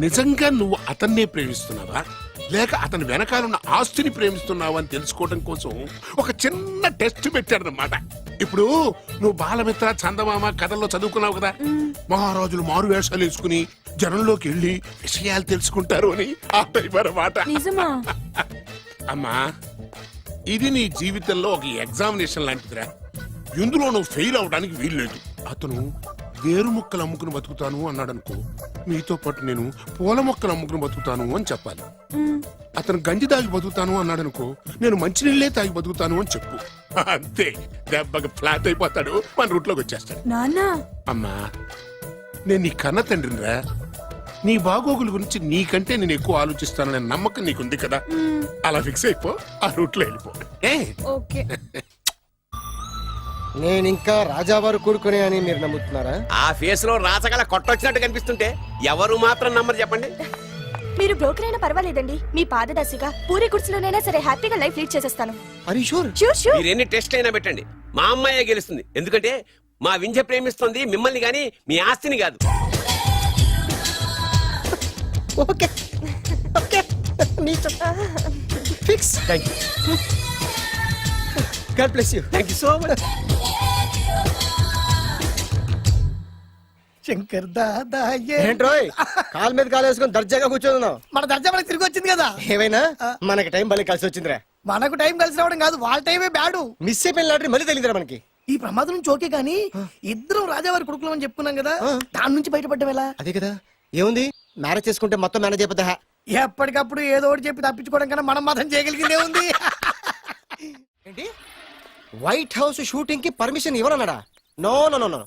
నిజంగా నువ్వు అతన్నే ప్రేమిస్తున్నావా లేక అతని వెనకాలన్న ఆస్తిని ప్రేమిస్తున్నావా అని తెలుసుకోవడం కోసం ఒక చిన్న టెస్ట్ పెట్టాడనమాట. ఇప్పుడు నువ్వు బాలమిత్ర, చందమామ కథల్లో చదువుకున్నావు కదా, మహారాజులు మారు వేషాలు వేసుకుని జనంలోకి వెళ్ళి విషయాలు తెలుసుకుంటారు అని ఆ టైప్ అన్నమాట. నిజమా? అమ్మా, ఇది నీ జీవితంలో ఒక ఎగ్జామినేషన్ లాంటిదిరా. ఇందులో నువ్వు ఫెయిల్ అవడానికి వీల్లేదు. అతను వేరు మొక్కలు అమ్ముకుని బతుకుతాను అన్నాడు అనుకో, మీతో పాటు నేను పూల మొక్కలు అమ్ముకుని బతుకుతాను అని చెప్పాలి. అతను గంజి తాగి బతుకుతాను అన్నాడు అనుకో, నేను మంచినీళ్ళే తాగి బతుకుతాను అని చెప్పు. అంతే, దెబ్బకి ఫ్లాట్ అయిపోతాడు, మన రూట్లోకి వచ్చేస్తాడు. నాన్నా అమ్మా, నేను నీ కన్న తండ్రినిరా. నీ బాగోగుల గురించి నీకంటే నేను ఎక్కువ ఆలోచిస్తాననే నమ్మకం నీకుంది కదా. అలా ఫిక్స్ అయిపో, ఆ రూట్లో వెళ్ళిపో. ఓకే. నేను ఇంకా రాజావారు కూడుకునే అని మీరు నమ్ముతున్నారా? ఆ ఫేస్ లో రాచగల కొట్టొచ్చినట్టు కనిపిస్తుంటే ఎవరు మాత్రం నమ్మరు చెప్పండి. మీరు బ్రోకర్ అయినా పర్వాలేదండి. మీ పాదదాసిగా పూరి గుడిసెలోనైనా సరే హ్యాపీగా లైఫ్ లీడ్ చేసేస్తాను. షూర్. మీరు ఎన్ని టెస్ట్ అయినా పెట్టండి, మా అమ్మాయే గెలుస్తుంది. ఎందుకంటే మా వింజ ప్రేమిస్తుంది మిమ్మల్ని గాని మీ ఆస్తిని కాదు. Okay okay, fix. Thank you. God bless you. Thank you so much. Shankar Dada ఏంట్రోయ్ కాలు మీద కాలు వేసుకొని దర్జాగా కూర్చోదున్నావు? మన దర్జా మనకి తిరిగి వచ్చింది కదా. ఏమైనా మనకి టైం భలే కలిసి వచ్చిందిరా. మనకు టైం కలిసి రావడం కాదు, వాళ్ళ టైమే బ్యాడు. మిస్ అయిపోయిన లాటరీ మళ్ళీ తెలియదురా మనకి. ఈ ప్రమాదం నుంచి ఓకే గానీ ఇద్దరం రాజావారి కొడుకులు అని చెప్పుకున్నాం కదా, దాని నుంచి బయటపడ్డం ఎలా? అదే కదా, ఏముంది మ్యారేజ్ చేసుకుంటే మొత్తం మేనేజ్ అయిపోతా. ఎప్పటికప్పుడు ఏదో ఒకటి చెప్పి తప్పించుకోవడం కన్నా మనం మాత్రం చేయగలిగిందే ఉంది. ఏంటి, వైట్ హౌస్ షూటింగ్ కి పర్మిషన్ ఇవ్వనన్నాడా? నో నో నో నో,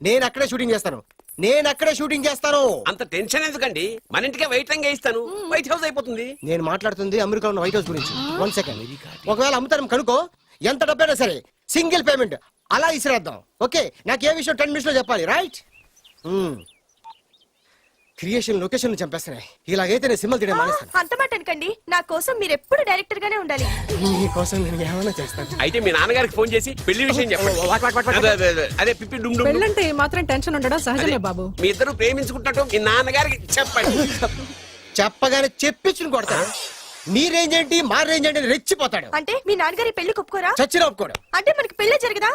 నేను అక్కడే షూటింగ్ చేస్తాను. అంత టెన్షన్ ఎందుకండి, మన ఇంటికే వైట్ రంగు వేయిస్తాను, వైట్ హౌస్ అయిపోతుంది. నేను మాట్లాడుతుంది అమెరికా ఉన్న వైట్ హౌస్ గురించి. 1 సెకండ్. ఒకవేళ అమ్ముతాను కనుకో, ఎంత డబ్బైనా సరే సింగిల్ పేమెంట్ అలా ఇసిరేద్దాం. ఓకే, నాకు ఏ విషయం 10 మినిట్స్ లో చెప్పాలి, రైట్? Creation location చంపేస్తున్నాయి. ఇలాగైతే నేను సినిమా తీయడం మానేస్తాను. అంత మాట అనకండి, నా కోసం మీరు ఎప్పుడు డైరెక్టర్ గానే ఉండాలి. నీ కోసం నేను ఏమైనా చేస్తాను. అయితే మీ నాన్నగారికి ఫోన్ చేసి పెళ్లి విషయం చెప్పండి. అదే పిప్పి డుమ్ డుమ్. పెళ్ళంటే మాత్రం టెన్షన్ ఉండడం సహజమే బాబు. మీ ఇద్దరు ప్రేమించుకుంటున్నట్టు మీ నాన్నగారికి చెప్పండి. చెప్పగానే చెప్పించుని కొడతాడు. మీ రేంజ్ ఏంటి మా రేంజ్ ఏంటి అని రెచ్చిపోతాడు. అంటే మీ నాన్నగారి పెళ్లి ఒప్పుకోరా? చచ్చిన ఒప్పుకోడు. అంటే మనకి పెళ్లి జరగదా?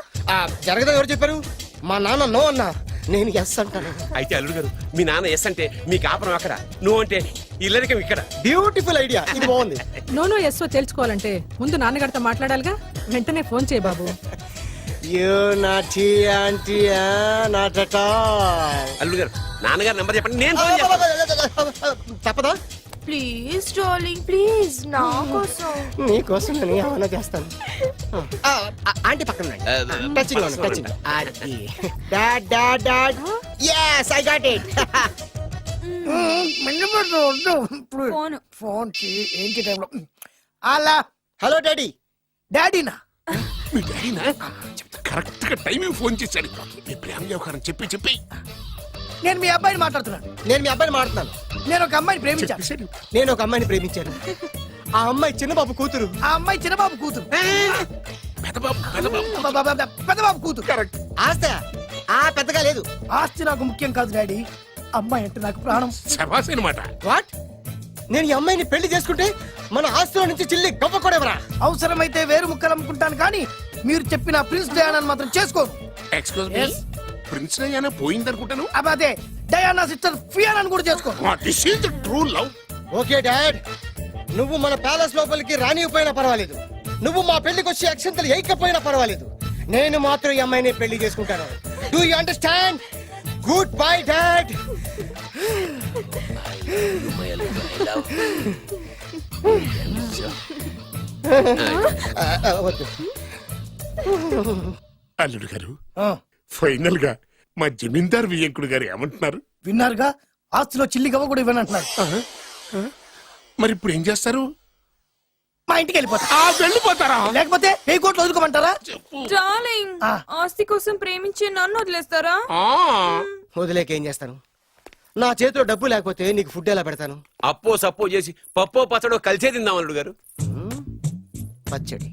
జరగదని ఎవరు చెప్పారు? మా నాన్న నో అన్నా, నేను ఎస్ అంటాను. అయితే అల్లుడు గారు, మీ నాన్న ఎస్ అంటే మీ కాపురం అక్కడ, నువ్వు అంటే ఇల్లరికం ఇక్కడ. బ్యూటిఫుల్ ఐడియా, ఇది బాగుంది. నోనో ఎస్ఓ తెలుసుకోవాలంటే ముందు నాన్నగారితో మాట్లాడాలిగా. వెంటనే ఫోన్ చేయి బాబు. అల్లుడు గారు, నాన్నగారు నెంబర్ చెప్పండి, నేను ఫోన్ చేస్తాను. తప్పదా? ప్లీజ్ డార్లింగ్, ప్లీజ్ నా కోసం. నీ కోసం నేను ఏమైనా చేస్తాను. ఆంటీ పక్కన టచింగ్ లో touching. Dad dad dad, yes I got it. ఇప్పుడు ఫోను. ఫోన్ ఏంటి టైంలో అలా హలో డాడీ. డాడీనా మీ డాడీనా కరెక్ట్ గా టైమింగ్ ఫోన్ చేశాడు. మీ ప్రేమ వ్యవహారం చెప్పి చెప్పి నేను మీ అబ్బాయిని మాట్లాడుతున్నాను. నేను మీ అబ్బాయిని మాట్లాడుతున్నాను. నేను ఒక అమ్మాయిని ప్రేమించాను. చెప్పేశాడు. నేను ఒక అమ్మాయిని ప్రేమించాను. ఆ అమ్మాయి చిన్నబాబు కూతురు. ఆ అమ్మాయి చిన్నబాబు కూతురు. పెదబాబు పెదబాబు పెద్దబాబు కూతురు. కరెక్ట్. ఆస్త ఆ పెద్దగా లేదు. ఆస్తి నాకు ముఖ్యం కాదు డాడీ, అమ్మాయి అంటే నాకు ప్రాణం. శబాస్ అనమాట. వాట్? నేను ఈ అమ్మాయిని పెళ్లి చేసుకుంటే మన ఆస్తిలో నుంచి చిల్లి గొప్ప కూడా ఎవరా? అవసరమైతే వేరు ముక్కలు అమ్ముకుంటాను కానీ మీరు చెప్పిన ప్రిన్స్ డయానాని మాత్రం చేసుకోను. ఎక్స్క్యూజ్ మీ, ప్రిన్స్ డయానా పోయిందనుకుంటాను. అదే డయానా సిస్టర్ ఫియానాని కూడా చేసుకోను. This is the true love. Okay dad, నువ్వు మన ప్యాలెస్ లోపలికి రానిపోయినా పర్వాలేదు, నువ్వు మా పెళ్లికి వచ్చి అక్షంతలు వేయకపోయినా పర్వాలేదు, నేను మాత్రం ఈ అమ్మాయిని పెళ్లి చేసుకుంటాను. Do you understand? Good bye dad. వద్దు. అల్లుడు గారు, ఆ, ఫైనల్ గా మా జమీందార్ వియ్యంకుడు గారు ఏమంటున్నారు? విన్నారుగా, ఆస్తిలో చిల్లి గవ్వ కూడా ఇవ్వనంటున్నారు. మరి ఇప్పుడు ఏం చేస్తారు? మా ఇంటికి వెళ్ళిపోతా. వెళ్ళిపోతారా? లేకపోతే 1000 కోట్లు వదులుకోమంటారా? డార్లింగ్, ఆ. ఆస్తి కోసం ప్రేమించే నన్ను వదిలేస్తారా? వదిలేక ఏం చేస్తాను? నా చేతిలో డబ్బు లేకపోతే నీకు ఫుడ్ ఎలా పెడతాను? అప్పో సప్పో చేసి పప్పో పచ్చడో కలిసే తిందాం అల్లుడు గారు. పచ్చడి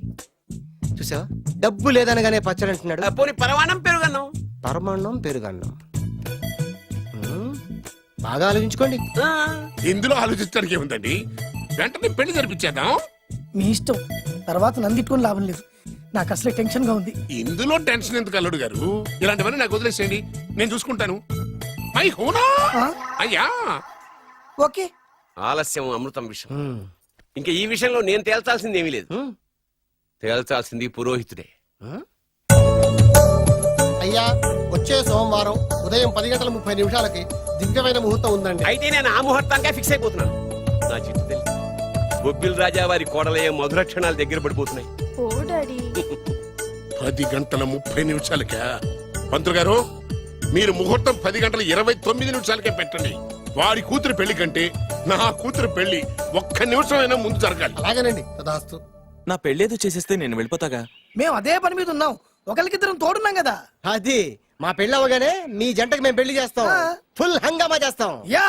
చూసావా? డబ్బు లేదనగానే పచ్చడి అంటున్నాడు. పోనీ పరవాణం పెరుగన్నాం. పరమాన్నం పెరుగన్నం. బాగా ఆలోచించుకోండి. ఇందులో ఆలోచించడానికి ఏముందండి? వెంటనే పెళ్లి జరిపించేద్దాం. మీ ఇష్టం, తర్వాత నన్ను తిట్టుకుని లాభం లేదు. నాకు అసలే టెన్షన్ గా ఉంది. ఇందులో టెన్షన్ ఎందుకు అల్లుడు గారు? ఇలాంటివన్నీ నాకు వదిలేసేయండి, నేను చూసుకుంటాను. మై హోనా ఆ? అయ్యా. ఓకే. ఆలస్యం అమృతం విషయం. ఇంకా ఈ విషయంలో నేను తేల్చాల్సింది ఏమీ లేదు. తేల్చాల్సింది పురోహితుడే. అయ్యా, వచ్చే సోమవారం ఉదయం 10:30 దివ్యమైన ముహూర్తం ఉందండి. అయితే నేను ఆ ముహూర్తానికే ఫిక్స్ అయిపోతున్నాను. నా చిట్టు తల్లి బొబ్బిల్ రాజా వారి కోడలయ్యే మధుర క్షణాలు దగ్గర పడిపోతున్నాయి. ఓ డాడీ, 10:30 పంతులు గారు, మీరు ముహూర్తం 10:29 పెట్టండి. వారి కూతురు పెళ్లి కంటే నా కూతురు పెళ్లి 1 నిమిషమైనా ముందు జరగాలి. అలాగేనండి, తదాస్తు. నా పెళ్ళేదో చేసేస్తే నేను వెళ్ళిపోతాగా. మేము అదే పని మీద ఉన్నాం, ఒకరికిద్దరం తోడున్నాం కదా. అది మా పెళ్లి అవ్వగానే మీ జంటకు మేము పెళ్లి చేస్తాం. ఆ. ఫుల్ హంగామా చేస్తాం. యా.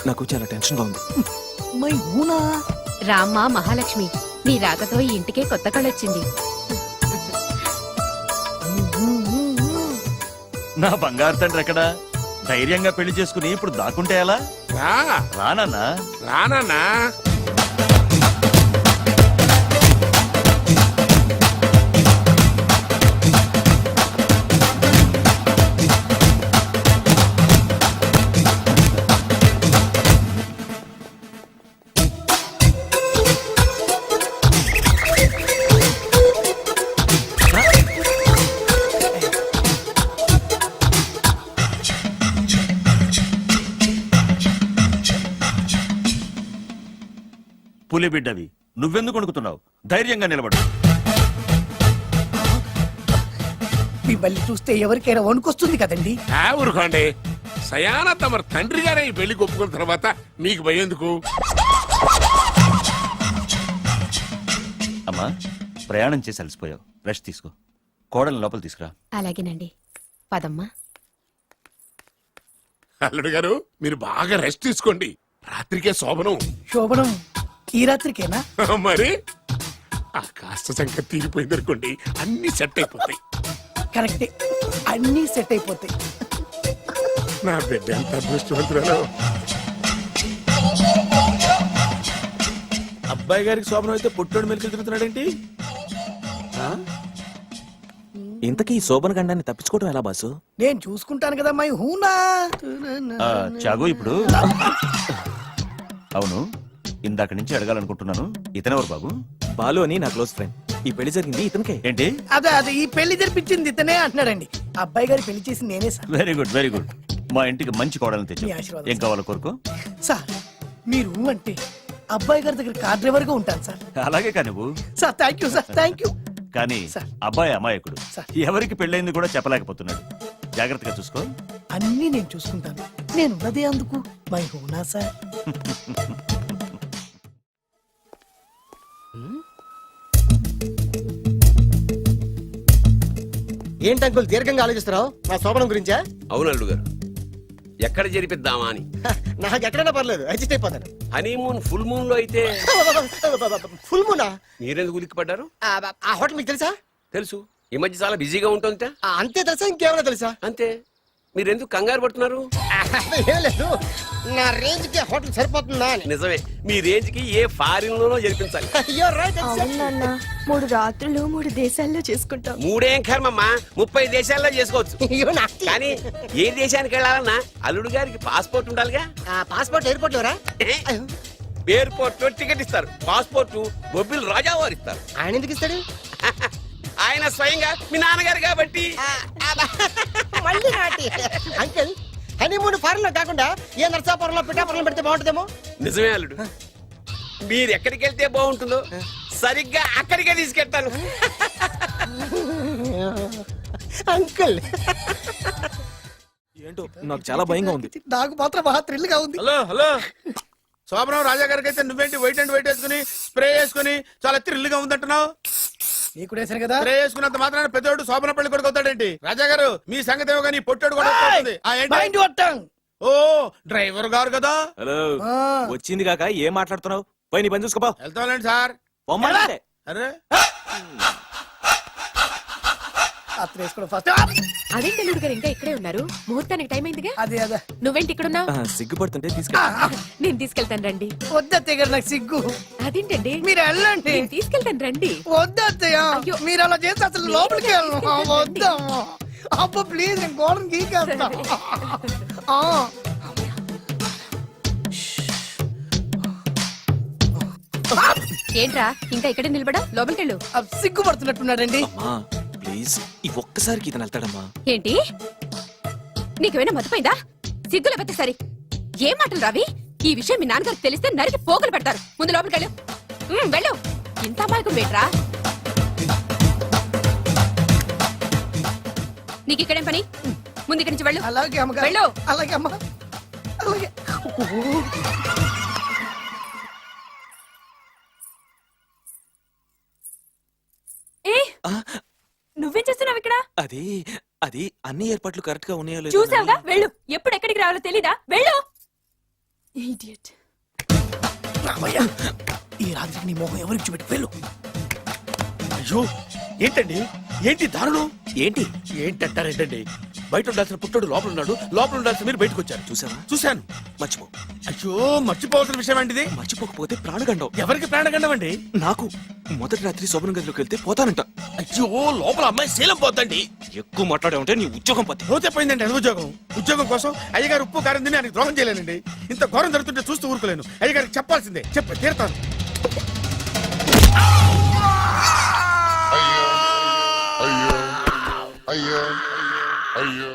నాకు చాలా టెన్షన్ గా ఉంది. మై ఊనా. రామ్మ మహాలక్ష్మి, నీ రాకతో ఈ ఇంటికే కొత్త కళొచ్చింది. నా బంగారు తండ్రి ఎక్కడా? ధైర్యంగా పెళ్లి చేసుకుని ఇప్పుడు దాక్కుంటే ఎలా? రా రానన్నా. రానా. పులి బిడ్డవి, నువ్వెందుకు వణుకుతున్నావు? ధైర్యంగా నిలబడు. మీ బల్లి చూస్తే ఎవరికైనా వణుకొస్తుంది కదండి. ఊరుకోండి. సయానా తమ తండ్రి గారే ఈ పెళ్లి ఒప్పుకున్న తర్వాత మీకు భయందుకు? అమ్మా, ప్రయాణం చేసి అలసిపోయావు, రెస్ట్ తీసుకో. కోడలు లోపల తీసుకురా. అలాగేనండి, పదమ్మా. అల్లుడు గారు, మీరు బాగా రెస్ట్ తీసుకోండి. రాత్రికే శోభనం. శోభనం ఈ రాత్రికేనా? మరి ఆ కాస్త సంఖ్య తీరిపోయింది అనుకోండి, అన్ని సెట్ అయిపోతాయి. కరెక్టే, అన్నీ సెట్ అయిపోతాయి. నా బిడ్డ ఎంత అదృష్టవంతురాలు. అబ్బాయి గారికి శోభనం అయితే పుట్టోడు మెలికలు తిరుగుతున్నాడేంటి? ఇంతకీ ఈ శోభన గండాన్ని తప్పించుకోవడం ఎలా బాసు? నేను చూసుకుంటాను కదా మై హూనా. చాగు ఇప్పుడు. అవును, ఇందాక నుంచి అడగాలనుకుంటున్నాను, ఇతనెవరు బాబు? బాలు అని నా క్లోజ్ ఫ్రెండ్. ఈ పెళ్లి జరిగింది ఇతనికే. ఏంటి? అదే ఈ పెళ్లి జరిపించింది ఇతనే అంటున్నాడండి. అబ్బాయి గారి పెళ్లి చేసింది నేనే sir. Very good, very good. మా ఇంటికి మంచి కోడల్ని తెచ్చు. మీ ఆశీర్వాదం, ఏం కావాలో కోరుకో. సార్ మీరు అంటే అబ్బాయి గారి దగ్గర కార్ డ్రైవర్ గా ఉంటాను సార్. అలాగే కా నువ్వు. Sir thank you sir, thank you. కానీ సార్. అబ్బాయి అమాయకుడు, సార్. ఎవరికి పెళ్ళైంది కూడా చెప్పలేకపోతున్నాడు. జాగ్రత్తగా చూసుకో. అన్నీ నేను చూసుకుంటాను. నేనున్నదే అందుకు మై హోనా సార్. ఏంటి అంకుల్ దీర్ఘంగా ఆలోచిస్తున్నావు నా శోభనం గురించా? అవును అల్లుడు గారు, ఎక్కడ జరిపిద్దామా అని. నాకు ఎక్కడైనా పర్లేదు, అడ్జస్ట్ అయిపోతాను. హనీమూన్ ఫుల్ మూన్ లో అయితే ఫుల్ మూనా? మీరెందుకు ఉలిక్కిపడ్డారు? ఆ హోటల్ మీకు తెలుసా? తెలుసు, ఈ మధ్య చాలా బిజీగా ఉంటుంట. అంతే తెలుసా, ఇంకేమైనా తెలుసా? అంతే. మీరెందుకు కంగారు పడుతున్నారు? ఏం లేదు, నా రేంజ్ కి హోటల్ సరిపోతుందా అని. నిజమే, మీ రేంజ్ కి ఏ ఫారిన్ లోనో జరిపించాలి. You're right, అవును exactly. నాన్న 3 రాత్రులు 3 దేశాల్లో చేసుకుంటాం. 3 కర్మమ్మా, 30 దేశాల్లో చేసుకోవచ్చు. You nasty. కానీ ఏ దేశానికి వెళ్ళాలన్నా అల్లుడు గారికి పాస్పోర్ట్ ఉండాలిగా. Passport airport LoRa? ఎయిర్పోర్ట్ లో టికెట్ ఇస్తారు, పాస్పోర్ట్ బొబ్బిల్ రాజా వారు ఇస్తారు. ఆయన ఎందుకు ఇస్తాడు? ఆయన స్వయంగా మీ నాన్నగారు కాబట్టి. మళ్ళీ నాటి అంకుల్, హనీమూన్ ఫారెన్ లో కాకుండా ఏ నర్సాపురంలో పిఠాపురంలో పెడితే బాగుంటుందేమో. నిజమే అల్లుడు, మీరు ఎక్కడికి వెళ్తే బాగుంటుందో సరిగ్గా అక్కడికే తీసుకెళ్తాను. అంకుల్ ఏంటో నాకు చాలా భయంగా ఉంది. నాకు మాత్రం బాగా థ్రిల్ గా ఉంది. హలో హలో, శోభనం రాజా గారికి అయితే నువ్వేంటి వైట్ అండ్ వైట్ వేసుకుని స్ప్రే వేసుకుని చాలా థ్రిల్ గా ఉందంటున్నావు. నీకు వేసాను కదా. స్ప్రే వేసుకున్నంత మాత్రాన పెద్దోడు శోభన పెళ్లి కొడుకు అవుతాడేంటి? రాజా గారు మీ సంగతి ఏమో కానీ పొట్టోడు కూడా అవుతుంది. Mind your tongue. ఓ డ్రైవర్ గారు కదా. హలో, ఆ. వచ్చింది కాక ఏం మాట్లాడుతున్నావు? పోయి నీ పని చూసుకోపో. వెళ్తాంలేండి సార్. పొమ్మంటే అరే అత్ర వేసుకోవడం ఫస్ట్. అదే తెలుగు గారు ఇంకా ఇక్కడే ఉన్నారు, ముహూర్తానికి టైం అయిందిగా. అదే అదే నువ్వేంటి ఇక్కడున్నా? సిగ్గుపడుతుంటే తీసుకెళ్ళి. నేను తీసుకెళ్తాను రండి. వద్దత్తయ్య గారు, నాకు సిగ్గు. అదేంటండి, మీరు వెళ్ళండి. నేను తీసుకెళ్తాను రండి. వద్దత్తయ్య, అయ్యో. మీరు అలా చేస్తే అసలు లోపలికి వెళ్ళను. వద్దమ్మా. అబ్బా ప్లీజ్, నేను గోడను గీకేస్తా. ఆ. ఏంట్రా ఇంకా ఇక్కడే నిలబడా? లోపలికెళ్ళు. సిగ్గుపడుతున్నట్టున్నాడండి. అమ్మా ప్లీజ్, ఈ ఒక్కసారికి ఇతను వెళ్తాడమ్మా. ఏంటి, నీకేమైనా మతిపోయిందా? సిగ్గులు పెద్ద సరి. ఏం మాటలు రావి? ఈ విషయం మీ నాన్నగారికి తెలిస్తే నరికి పోగులు పెడతారు. ముందు లోపలికెళ్ళు. వెళ్ళు. ఇంత అమాయకం వేట్రా? నీకు ఇక్కడేం పని? ముందు ఇక్కడి నుంచి వెళ్ళు. అలాగే అమ్మగారు. వెళ్ళు. అలాగే అమ్మా, అలాగే. ఏ ఆ, నువ్వేం చేస్తున్నావు ఇక్కడ? అది అది అన్ని ఏర్పాట్లు కరెక్ట్ గా ఉన్నాయో లేదో చూసావుగా, అని- వెళ్ళు. ఎప్పుడు ఎక్కడికి రావాలో తెలీదా? వెళ్ళు. Idiot. రామయ్య, ఈ రాత్రికి నీ మొహం ఎవరికి చూపెట్టి వెళ్ళు. అయ్యో ఏంటండి, ఏంటి దారుణం? ఏంటి ఏంటంటారేంటండి? బయట ఉండాల్సిన పుట్టోడు లోపల ఉన్నాడు, లోపల ఉండాల్సిన మీరు బయటకు వచ్చారు. చూసావా? చూశాను. మర్చిపో. అయ్యో మర్చిపోవాల్సిన విషయం ఏంటిది? మర్చిపోకపోతే ప్రాణగండం. ఎవరికి ప్రాణగండం అండి? నాకు మొదటి రాత్రి శోభన గదిలోకి వెళ్తే పోతానంట. అయ్యో లోపల అమ్మాయి శీలం పోతండి. ఎక్కువ మాట్లాడే ఉంటే నీ ఉద్యోగం పోతే. పోతే పోయిందండి అది ఉద్యోగం. ఉద్యోగం కోసం అయ్యగారు ఉప్పు కారం తిని ఆయనకి ద్రోహం చేయలేనండి. ఇంత ఘోరం జరుగుతుంటే చూస్తూ ఊరుకోలేను. అయ్యగారికి చెప్పాల్సిందే, చెప్పి తీరుతాను. అయ్యో అయ్యో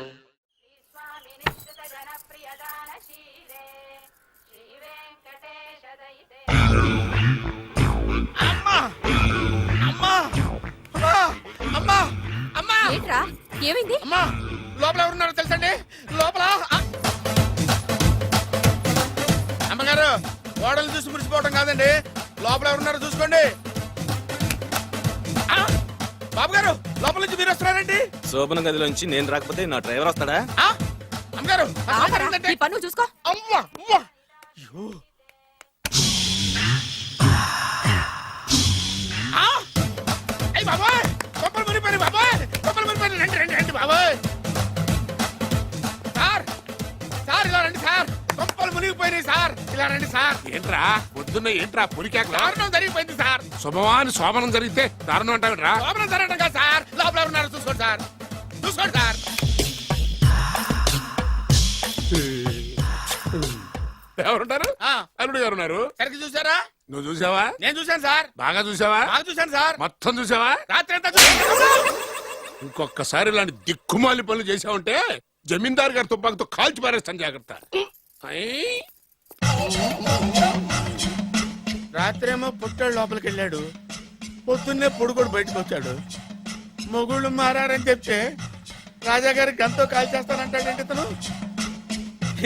అమ్మా అమ్మా అమ్మా అమ్మా అమ్మా ఏంట్రా, ఏమైంది? అమ్మా లోపల ఎవరున్నారో తెలుసండి? లోపల అమ్మగారు, ఓడలు చూసి మురిసిపోవడం కాదండి, లోపల ఎవరున్నారో చూసుకోండి. ఆ! బాబు గారు, లోపల నుంచి మీరు వస్తున్నారండి? శోభన గదిలోంచి నేను రాకపోతే నా డ్రైవర్ వస్తాడా? ఆ! అమ్మగారు, ఆ ఆపరా, ఏంటంటే? నీ పన్ను చూసుకో. అమ్మా అమ్మా అయ్యో. ఆ! అయ్ బాబాయ్, కొప్పలు మునిపోయి బాబాయ్, కొప్పలు మునిపోయి. రండి రండి రండి బాబాయ్. సార్ సార్ ఇలా రండి సార్, కొప్పలు మునిగిపోయినాయి సార్, ఇలా రండి సార్. ఏంట్రా పొద్దున్న ఏంట్రా పొలికేకలా? దారుణం జరిగిపోయింది సార్. శుభమాని శోభనం జరిగితే దారుణం అంటావేంట్రా? లోపల జరగడం కాదు సార్, లోపల ఉన్నారు చూసుకోండి సార్, చూసుకోండి సార్. ఎవరుంటారు? ఆ, అల్లుడు గారు ఉన్నారు. సరిగ్గా చూసారా? నువ్వు చూసావా? నేను చూశాను సార్, బాగా చూసావా? బాగా చూశాను సార్, మొత్తం చూసావా? రాత్రి అంతా చూశాను. ఇంకొకసారి ఇలాంటి దిక్కుమాలి పనులు చేసావంటే జమీందార్ గారి తుపాకుతో కాల్చి పారేస్తాను జాగ్రత్త. ఐ. రాత్రేమో పుట్టాడు లోపలికి వెళ్ళాడు, పొద్దున్నే పొడుగుడు బయటకు వచ్చాడు. మొగుళ్ళు మారారని చెప్తే రాజాగారి గంతో కాల్ చేస్తానంటాడేంటి ఇతను?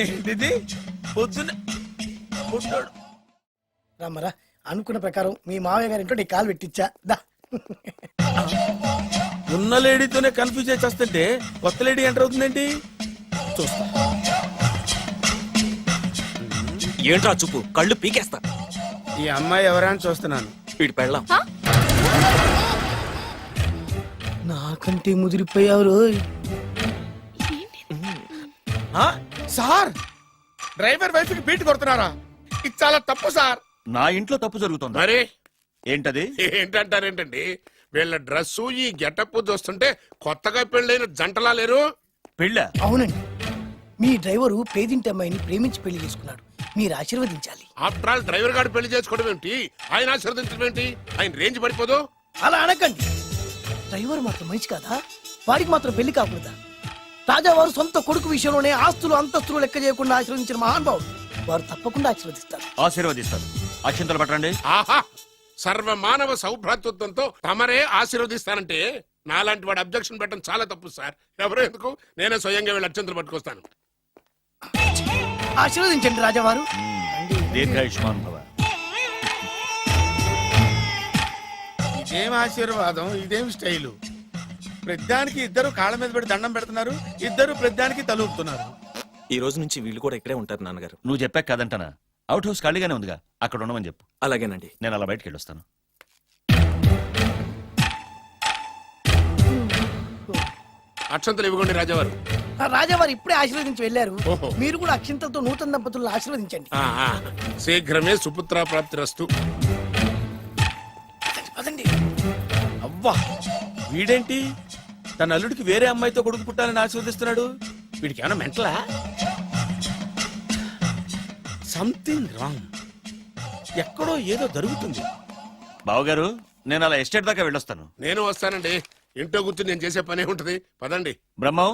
ఏంటిది పొద్దున్న పుట్టాడు? రమ్మరా, అనుకున్న ప్రకారం మీ మావయ్య గారి ఇంట్లో నీ కాలు పెట్టించా దా. ఉన్న లేడీతోనే కన్ఫ్యూజ్ చేసి వస్తుంటే కొత్త లేడీ ఎంటర్ అవుతుందేంటి? చూస్తా. ఏంట్రా చూపు, కళ్ళు పీకేస్తా. ఈ అమ్మాయి ఎవరైనా చూస్తున్నాను. వీడి పెళ్ళాం. నాకంటే ముదిరిపోయావు రోయ్. ఆ? సార్, డ్రైవర్ వైఫ్ కి బీట్ కొడుతున్నారా? ఇది చాలా తప్పు సార్. నా ఇంట్లో తప్పు జరుగుతుంది. మరి ఏంటది? ఏంటంటారేంటండి, వీళ్ళ డ్రెస్సు ఈ గెటప్ చూస్తుంటే కొత్తగా పెళ్ళైన జంటలా లేరు. పెళ్ళ? అవునండి, మీ డ్రైవరు పేదింటి అమ్మాయిని ప్రేమించి పెళ్లి చేసుకున్నాడు. మీరు ఆశీర్వదించాలి. ఆఫ్టర్ ఆల్ డ్రైవర్ గారు పెళ్లి చేసుకోవడం ఏంటి, ఆయన ఆశీర్వదించడం ఏంటి? ఆయన రేంజ్ పడిపోదు. అలా అనకండి. డ్రైవర్ మాత్రం మనిషి కాదా? వాడికి మాత్రం పెళ్లి కాకూడదా? రాజావారు సొంత కొడుకు విషయంలోనే ఆస్తులు అంతస్తులు లెక్క చేయకుండా ఆశీర్వదించిన మహానుభావుడు. వారు తప్పకుండా ఆశీర్వదిస్తారు. ఆశీర్వదిస్తారు. అక్షింతలు పట్టండి. ఆహా, సర్వ మానవ సౌభ్రాతృత్వంతో తమరే ఆశీర్వదిస్తానంటే నాలాంటి వాడు అబ్జెక్షన్ పెట్టడం చాలా తప్పు సార్. ఎవరో ఎందుకు, నేనే స్వయంగా వీళ్ళ అత్యంతలు పట్టుకొస్తాను. ఆశీర్వదించండి రాజావారు. దీర్ఘాయుష్మాన్ భవ. ఇదేం ఆశీర్వాదం, ఇదేం స్టైలు? ప్రతిదానికి ఇద్దరు కాళ్ళ మీద పెట్టి దండం పెడుతున్నారు, ఇద్దరు ప్రతిదానికి తలూపుతున్నారు. ఈ రోజు నుంచి వీళ్ళు కూడా ఇక్కడే ఉంటారు నాన్నగారు. నువ్వు చెప్పాక కాదంటానా? అవుట్ హౌస్ ఖాళీగానే ఉందిగా, అక్కడ ఉండమని చెప్పు. అలాగేనండి. నేను అలా బయటకు వెళ్ళొస్తాను. అక్షంతలు ఇవ్వకండి రాజావారు. ఆ రాజావారు ఇప్పుడే ఆశీర్వదించి వెళ్ళారు. ఓహో. మీరు కూడా అక్షింతలతో నూతన దంపతులను ఆశీర్వదించండి. శీఘ్రమే సుపుత్ర ప్రాప్తి రస్తు. పదండి. అవ్వా, వీడేంటి తన అల్లుడికి వేరే అమ్మాయితో కొడుకు పుట్టాలని ఆశీర్వదిస్తున్నాడు? వీడికి ఏమైనా మెంటలా? Something wrong. ఎక్కడో ఏదో జరుగుతుంది. బావగారు, నేను అలా ఎస్టేట్ దాకా వెళ్ళొస్తాను. నేను వస్తానండి. ఇంట్లో కూర్చొని నేను చేసే పనే ఉంటది. పదండి. బ్రహ్మం,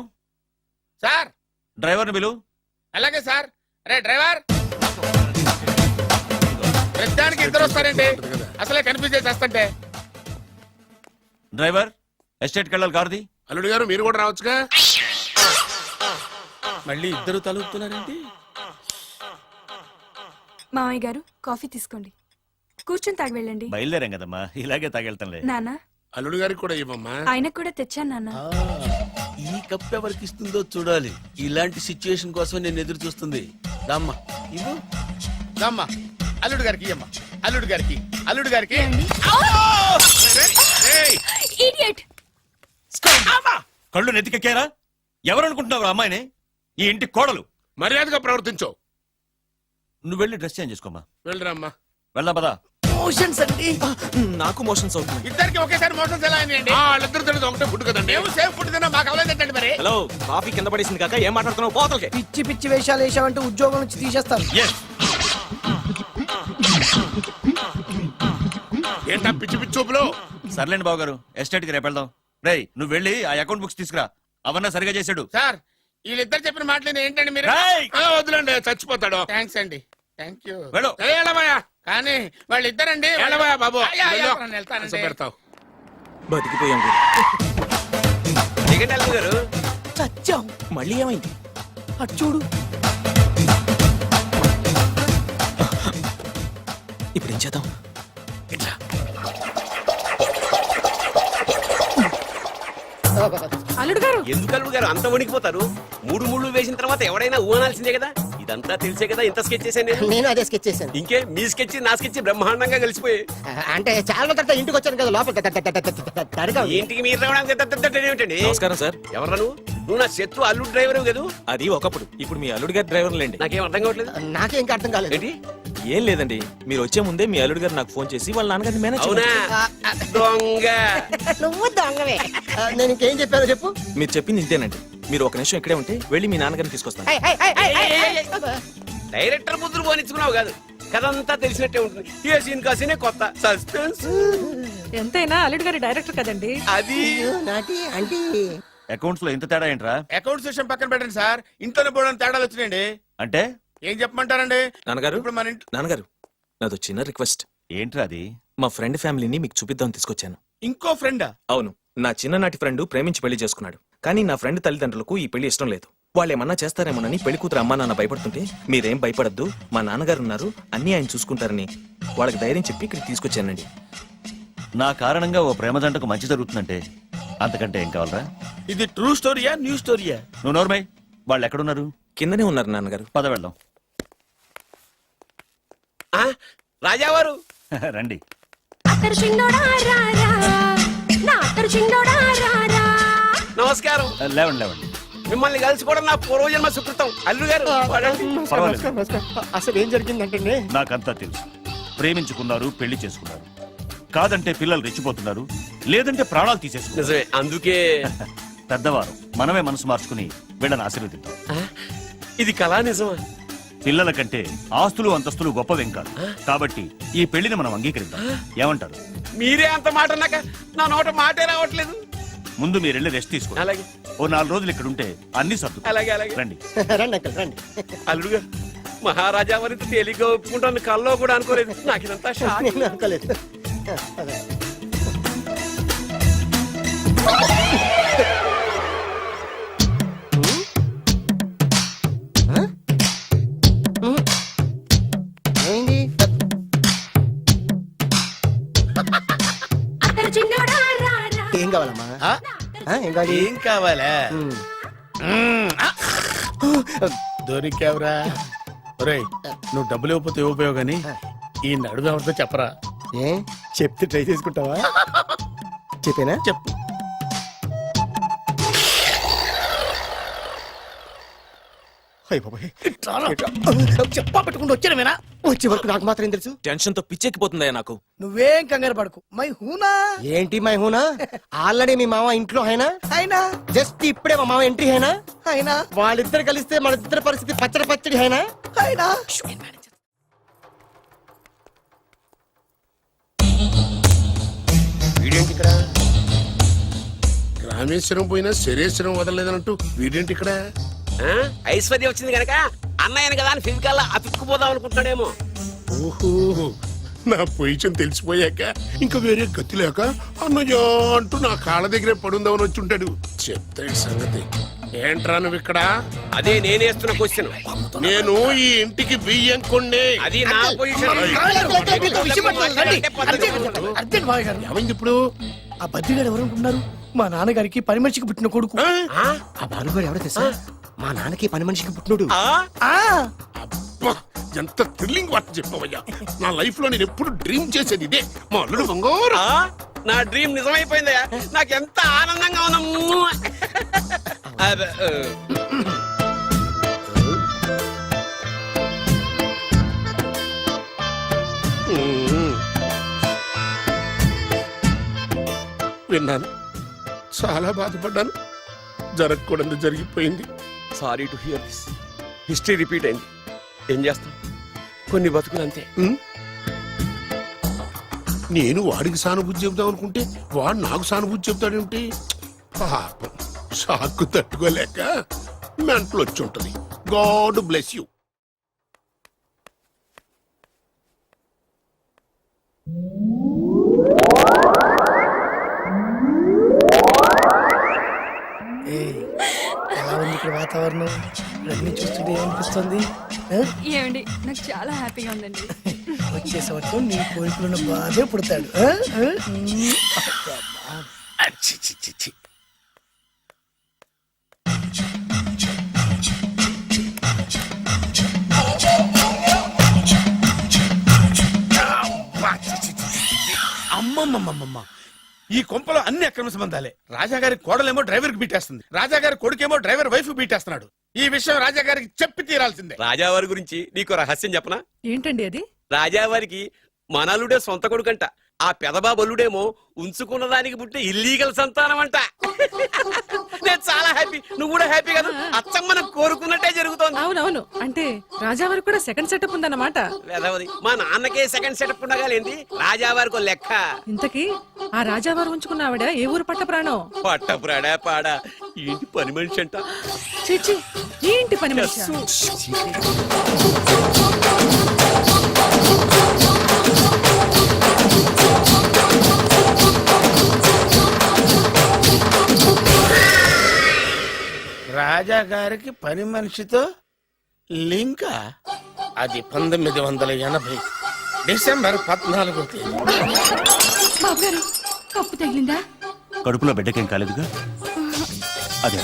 సార్ డ్రైవర్ని పిలు. అలాగే సార్. అరే డ్రైవర్, ప్రతిదానికి ఇద్దరు వస్తారండి, అసలే కన్ఫ్యూజ్ చేసేస్తంటే. డ్రైవర్, ఎస్టేట్కి వెళ్ళాలి, కారుది. అల్లుడు గారు మీరు కూడా రావచ్చుగా. మళ్ళీ ఇద్దరు తలుపుతున్నారేంటి? మామయ్య గారు కాఫీ తీసుకోండి, కూర్చొని తాగి వెళ్ళండి. బయలుదేరాం కదమ్మా, ఇలాగే తాగెళ్తానులే. నాన్న, అల్లుడు గారికి కూడా ఇవ్వమ్మా. ఆయనకు కూడా తెచ్చాను నాన్న. ఈ కప్ ఎవరికి ఇస్తుందో చూడాలి. ఇలాంటి సిచ్యుయేషన్ కోసం నేను ఎదురు చూస్తుంది. దమ్మా ఇవ్వు, దమ్మా. అల్లుడు గారికి ఇయ్యమ్మా, అల్లుడు గారికి, అల్లుడు గారికి. Idiot! కళ్ళు నెత్తికెక్కారా? ఎవరు అనుకుంటున్నావు అమ్మాయిని? ఈ ఇంటి కోడలు. మర్యాదగా ప్రవర్తించో. నువ్వు వెళ్ళి డ్రెస్ చేంజ్ చేసుకోమ్మా. వెళ్ళరామ్మా. వెళ్దాం పదా. మోషన్స్ అండి. నాకు మోషన్స్ అవుతుంది. ఇద్దరికి ఒకేసారి మోషన్స్ ఎలా అయినాయండి? వాళ్ళిద్దరు తినదు ఒకటే ఫుడ్ కదండి. మేము సేఫ్ ఫుడ్ తిన్నా మాకు అవలేదండి మరి. హలో, కాఫీ కింద పడేసింది కాక ఏం మాట్లాడుతున్నావు? పోతలకి. పిచ్చి పిచ్చి వేషాలు వేసామంటే ఉద్యోగం నుంచి తీసేస్తారు. ఏంటా పిచ్చి పిచ్చి చూపులు? సర్లేండి బావగారు, ఎస్టేట్ కి రేపు వెళ్దాం. రేయ్, నువ్వు వెళ్ళి ఆ అకౌంట్ బుక్స్ తీసుకురా. అవన్నా సరిగా చేశాడు. సార్, వీళ్ళిద్దరు చెప్పిన మాటలు ఏంటండి మీరు? రేయ్! వదిలేండి, చచ్చిపోతాడు. థ్యాంక్స్ అండి, థ్యాంక్ యూ. వెళ్ళు. వెళ్ళబోయా కానీ వాళ్ళిద్దరండి. వెళ్ళబోయా బాబు. వెళ్తానండి. పెడతావు. బతికిపోయాం. దిగండి అల్లుడు గారు. చచ్చాం. మళ్ళీ ఏమైంది? అటు చూడు. ఇప్పుడు ఏం చేద్దాం? అల్లుడు గారు, ఎందుకు అల్లుడు గారు అంత వణికిపోతారు? మూడు ముళ్ళు వేసిన తర్వాత ఎవడైనా ఊనాల్సిందే కదా. ఇదంతా తెలిసే కదా ఇంత స్కెచ్ చేశాను నేను. నేను అదే స్కెచ్ చేశాను. ఇంకే మీ స్కెచ్ నా స్కెచ్ బ్రహ్మాండంగా కలిసిపోయి. అంటే చాలా తర్వాత ఇంటికి వచ్చాను కదా, లోపల ఇంటికి మీరు రావడానికి ఏమిటండి? నమస్కారం సార్. ఎవరు నువ్వు? నా శత్రు అల్లుడు డ్రైవర్ కదా. అది ఒకప్పుడు. ఇప్పుడు మీ అల్లుడు గారి డ్రైవర్ లేండి. నాకేం అర్థం కావట్లేదు. నాకే ఇంకా అర్థం కాలేదు. ఏంటి? ఏం లేదండి, మీరు వచ్చే ముందే మీ అల్లుడు గారు నాకు ఫోన్ చేసి వాళ్ళ నాన్నగారిని మేనేజ్ అవునా? దొంగ. నువ్వు దొంగవే. నేను ఇంకేం చెప్పానో చెప్పు. మీరు చెప్పింది ఇంతేనండి. మీరు ఒక నిమిషం ఇక్కడే ఉంటే వెళ్ళి మీ నాన్నగారిని తీసుకొస్తాను. డైరెక్టర్ ముద్దులు పోనిచ్చుకున్నావు కాదు, కథంతా తెలిసినట్టే ఉంటుంది. ఏ సీన్ కాసీనే కొత్త సస్పెన్స్. ఎంతైనా అల్లుడు గారి డైరెక్టర్ కదండి. అది నాటి అంటే అకౌంట్స్ లో ఇంత తేడా ఏంట్రా? అకౌంట్స్ విషయం పక్కన పెట్టండి సార్, ఇంట్లోనే పోవడానికి తేడాలు వచ్చినాయండి. అంటే ఏం చెప్పమంటారండి? నాన్నగారు ఇప్పుడు మన ఇంట్లో నాన్నగారు నాదో చిన్న రిక్వెస్ట్. ఏంట్రా అది? మా ఫ్రెండ్ ఫ్యామిలీని మీకు చూపిద్దామని తీసుకొచ్చాను. ఇంకో ఫ్రెండా? అవును, నా చిన్ననాటి ఫ్రెండ్ ప్రేమించి పెళ్లి చేసుకున్నాడు. కానీ నా ఫ్రెండ్ తల్లిదండ్రులకు ఈ పెళ్లి ఇష్టం లేదు. వాళ్ళు ఏమన్నా చేస్తారేమోనని పెళ్లి కూతురు అమ్మా నాన్న భయపడుతుంటే, మీరేం భయపడద్దు, మా నాన్నగారు ఉన్నారు, అన్నీ ఆయన చూసుకుంటారని వాళ్ళకి ధైర్యం చెప్పి ఇక్కడికి తీసుకొచ్చానండి. నా కారణంగా ఓ ప్రేమ జంటకు మంచి జరుగుతుందంటే అంతకంటే ఏం కావాలరా? ఇది ట్రూ స్టోరీయా, న్యూ స్టోరీయా? నువ్వు నోర్మై, వాళ్ళు ఎక్కడున్నారు? కిందనే ఉన్నారు నాన్నగారు. పద వెళ్దాం. రాజావారు రండి. నమస్కారం. లేవండి లేవండి. మిమ్మల్ని కలిసిపోవడం నా పూర్వజన్మ సుకృతం. అల్లుడు గారు పర్వాలేదు. అసలు ఏం జరిగిందంటే నాకంతా తెలుసు. ప్రేమించుకున్నారు, పెళ్లి చేసుకున్నారు. కాదంటే పిల్లలు రెచ్చిపోతున్నారు, లేదంటే ప్రాణాలు తీసేసుకున్నారు. నిజమే, అందుకే పెద్దవారు మనమే మనసు మార్చుకుని వీళ్ళని ఆశీర్వదిద్దాం. ఇది కళా నిజమా? పిల్లల కంటే ఆస్తులు అంతస్తులు గొప్పవేం కాదు. కాబట్టి ఈ పెళ్లిని మనం అంగీకరిద్దాం. ఏమంటారు? మీరే అంత మాట అన్నాక నా నోట మాటే రావట్లేదు. ముందు మీరు వెళ్ళి రెస్ట్ తీసుకోండి. అలాగే. ఓ 4 రోజులు ఇక్కడ ఉంటే అన్ని సర్దు. అలాగే అలాగే. రండి. రండి అంకల్ రండి. అల్లుడు గారు, మహారాజా వారితో తేలిగ్గా ఒప్పుకుంటాను కల్లో కూడా అనుకోలేదు. నాకు ఇదంతా షాక్. నేను అనుకోలేదు. అదే. ఏమైంది? ఏం కావాలమ్మా? ఏం కావాలి? ఏం కావాలా? దొరికావురా. ఒరేయ్, నువ్వు డబ్బులు ఇవ్వకపోతే ఇవ్వపోయావు గానీ ఈ నడుగు ఎవరితో చెప్పరా. ఏ చెప్తే ట్రై చేసుకుంటావా? చెప్పేనా? చెప్పు. చెప్పా పెట్టుకుంటూ వచ్చాను వచ్చే వరకు నాకు మాత్రం ఏం తెలుసు? టెన్షన్ తో పిచ్చెక్కిపోతుందయ్యా నాకు. నువ్వేం కంగారు పడకు. మై హూనా ఏంటి మై హూనా? ఆల్రెడీ మీ మామ ఇంట్లో అయినా అయినా జస్ట్ ఇప్పుడే మా మామ ఎంట్రీ అయినా అయినా వాళ్ళిద్దరు కలిస్తే మన ఇద్దరు పరిస్థితి పచ్చడి పచ్చడి అయినా అయినా వీడేంటి ఇక్కడ? రామేశ్వరం పోయినా శరేశ్వరం వదలలేదన్నట్టు వీడేంటి ఇక్కడ? ఐశ్వర్యం వచ్చింది కనుక అన్నయ్యను కదా అని ఫిజికల్లా అతుక్కుపోదాం అనుకుంటున్నాడేమో. ఓహో, నా పొజిషన్ తెలిసిపోయాక ఇంకా వేరే గతి లేక అన్నయ్య అంటూ నా కాళ్ళ దగ్గరే పడుందామని వచ్చి ఉంటాడు. చెప్తాడు సంగతి. ఏంట్రా నువ్వు ఇక్కడ? అదే నేనేస్తున్న క్వశ్చన్. నేను ఈ ఇంటికి బియ్యం కొన్నే. అది నా పొజిషన్. అర్జెంట్ బాయ్ గారు. ఏమైంది ఇప్పుడు? ఆ బద్రిగాడు ఎవరు అనుకుంటున్నారు? మా నాన్నగారికి పని మనిషికి పుట్టిన కొడుకు. ఆ బాలుగాడు ఎవడో తెలుసా? మా నాన్నకి పని మనిషికి పుట్టినోడు. అబ్బా, ఎంత థ్రిల్లింగ్ వార్త చెప్పవయ్యా. నా లైఫ్ లో నేను ఎప్పుడు డ్రీమ్ చేసేది ఇదే. మా అల్లుడు బంగారు. నా డ్రీమ్ నిజమైపోయిందయ్యా. నాకు ఎంత ఆనందంగా ఉన్నాము. విన్నాను, చాలా బాధపడ్డాను. జరగకూడదు జరిగిపోయింది. Sorry to hear this. History repeat అయింది. ఏం చేస్తాం, కొన్ని బతుకులు అంతే. నేను వాడికి సానుభూతి చెబుతాం అనుకుంటే వాడు నాకు సానుభూతి చెబుతాడేమిటి? పాపం, షాక్కు తట్టుకోలేక మెంటలు వచ్చి ఉంటది. God bless you. ఎలా ఉంది ఇక్కడ వాతావరణం? ఇవన్నీ చూస్తుంటే ఏమనిపిస్తుంది? ఏమండి, నాకు చాలా హ్యాపీగా ఉందండి. వచ్చే సంవత్సరం నీ కోరికలున్న బాధే పుడతాడు. అమ్మమ్మమ్మమ్మ, ఈ కొంపలో అన్ని అక్రమ సంబంధాలే. రాజాగారి కోడలేమో డ్రైవర్ కి బీటేస్తుంది, రాజాగారి కొడుకేమో డ్రైవర్ వైఫ్ బీటేస్తున్నాడు. ఈ విషయం రాజాగారికి చెప్పి తీరాల్సిందే. రాజావారి గురించి నీకు రహస్యం చెప్పనా? ఏంటండి అది? రాజావారికి మనలుడే సొంత కొడుకంట. ఆ పెదబాబలుడేమో ఉంచుకున్న దానికి పుట్టే ఇల్లీగల్ సంతానం అంట. నేను చాలా హ్యాపీ. నువ్వు కూడా హ్యాపీ కదా? అచ్చం మనం కోరుకున్నట్టే జరుగుతోంది. అవునవును. అంటే రాజావారి కూడా సెకండ్ సెటప్ ఉందన్నమాట. వెదవది, మా నాన్నకే సెకండ్ సెటప్ ఉండగాలేంది, రాజావారికి లెక్క. ఇంతకీ ఆ రాజావారు ఉంచుకున్న ఆవిడ ఏ ఊరు పట్ట ప్రాణం? పట్టపురాడా పాడా ఏంటి పని మనిషి అంట చిచి ఏంటి పని మనిషి రాజా గారికి పని మనిషితో లింక అది 1980 డిసెంబర్ 14 తేదీ. బాబు గారు కప్పు తగిలిందా? కడుపులో బిడ్డకేం కాలేదుగా? అదే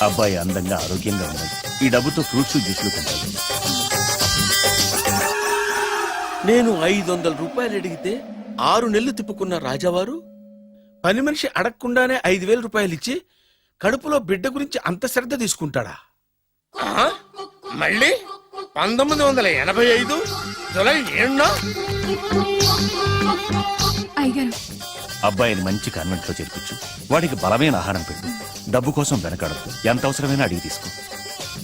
అబ్బాయి అందంగా ఆరోగ్యంగా ఉన్నాడు. ఈ డబ్బుతో ఫ్రూట్స్ జ్యూస్లు కొంటాడు. నేను 500 రూపాయలు అడిగితే 6 నెలలు తిప్పుకున్న రాజావారు పని మనిషి అడగకుండానే 5,000 రూపాయలు ఇచ్చి కడుపులో బిడ్డ గురించి అంత శ్రద్ధ తీసుకుంటాడా? ఆ? మళ్ళీ 1985 జూలై 7 అయ్యగారు అబ్బాయిని మంచి కాన్వెంట్ లో చేర్పించు. వాడికి బలమైన ఆహారం పెట్టు. డబ్బు కోసం వెనకాడద్దు. ఎంత అవసరమైనా అడిగి తీసుకో.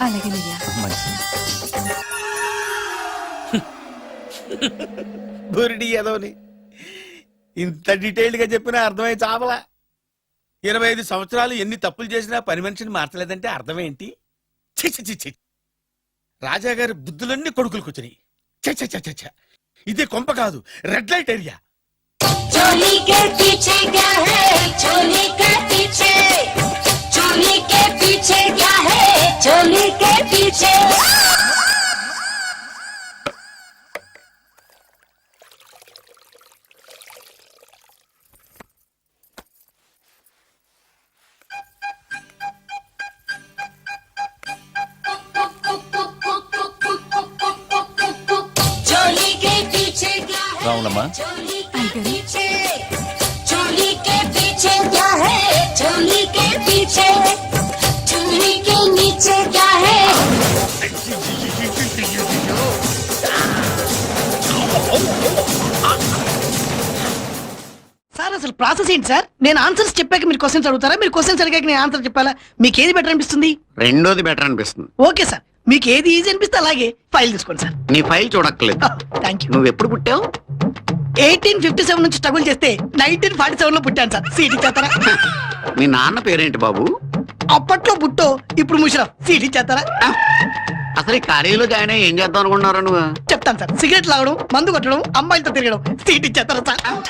అలాగేనయ్యా. మంచిది. బురిడి ఏదోని ఇంత డీటెయిల్డ్ గా చెప్పినా అర్థమై చావలా. 25 సంవత్సరాలు ఎన్ని తప్పులు చేసినా పని మనిషిని మార్చలేదంటే అర్థమేంటి? ఛీ, ఛీ, ఛీ, ఛీ. రాజాగారి బుద్ధులన్నీ కొడుకులకు వచ్చినాయి. ఛ, ఛ, ఛ, ఛ, ఛ. ఇదే కొంప కాదు, రెడ్ లైట్ ఏరియా. చోలీ కే పీछे क्या है చోలీ కే పీछे చోలీ కే పీछे क्या है చోలీ కే పీछे చోలీ కే పీछे क्या है రావులమ్మా, चोली के पीछे चोली के पीछे क्या है चोली के पीछे चोली के नीचे क्या है సార్ అసలు ప్రాసెస్ ఏంటి సార్? నేను ఆన్సర్స్ చెప్పాక మీరు క్వశ్చన్స్ అడుగుతారా? మీరు క్వశ్చన్స్ అడిగాక నేను ఆన్సర్ చెప్పాలా? మీకు ఏది బెటర్ అనిపిస్తుంది? రెండోది బెటర్ అనిపిస్తుంది. ఓకే సార్, మీకు ఏది ఈజీ అనిపిస్తే అలాగే ఫైల్ తీసుకోండి సార్. నీ ఫైల్ చూడక్కర్లేదు. Thank you. నువ్వు ఎప్పుడు పుట్టావు? 1857 నుంచి స్ట్రగుల్ చేస్తే 1947 లో పుట్టాను సార్. సీట్ ఇచ్చేస్తారా? మీ నాన్న పేరేంటి బాబు? అప్పట్లో బుట్టో, ఇప్పుడు ముషరఫ్. సీట్ ఇచ్చేస్తారా? అసలు ఈ కాలేజీలో జాయిన్ అయ్యి ఏం చేద్దాం అనుకున్నారా నువ్వు? చెప్తాను సార్. సిగరెట్ లాగడం, మందు కొట్టడం, అమ్మాయిలతో తిరగడం. సీట్ ఇచ్చేస్తారా సార్?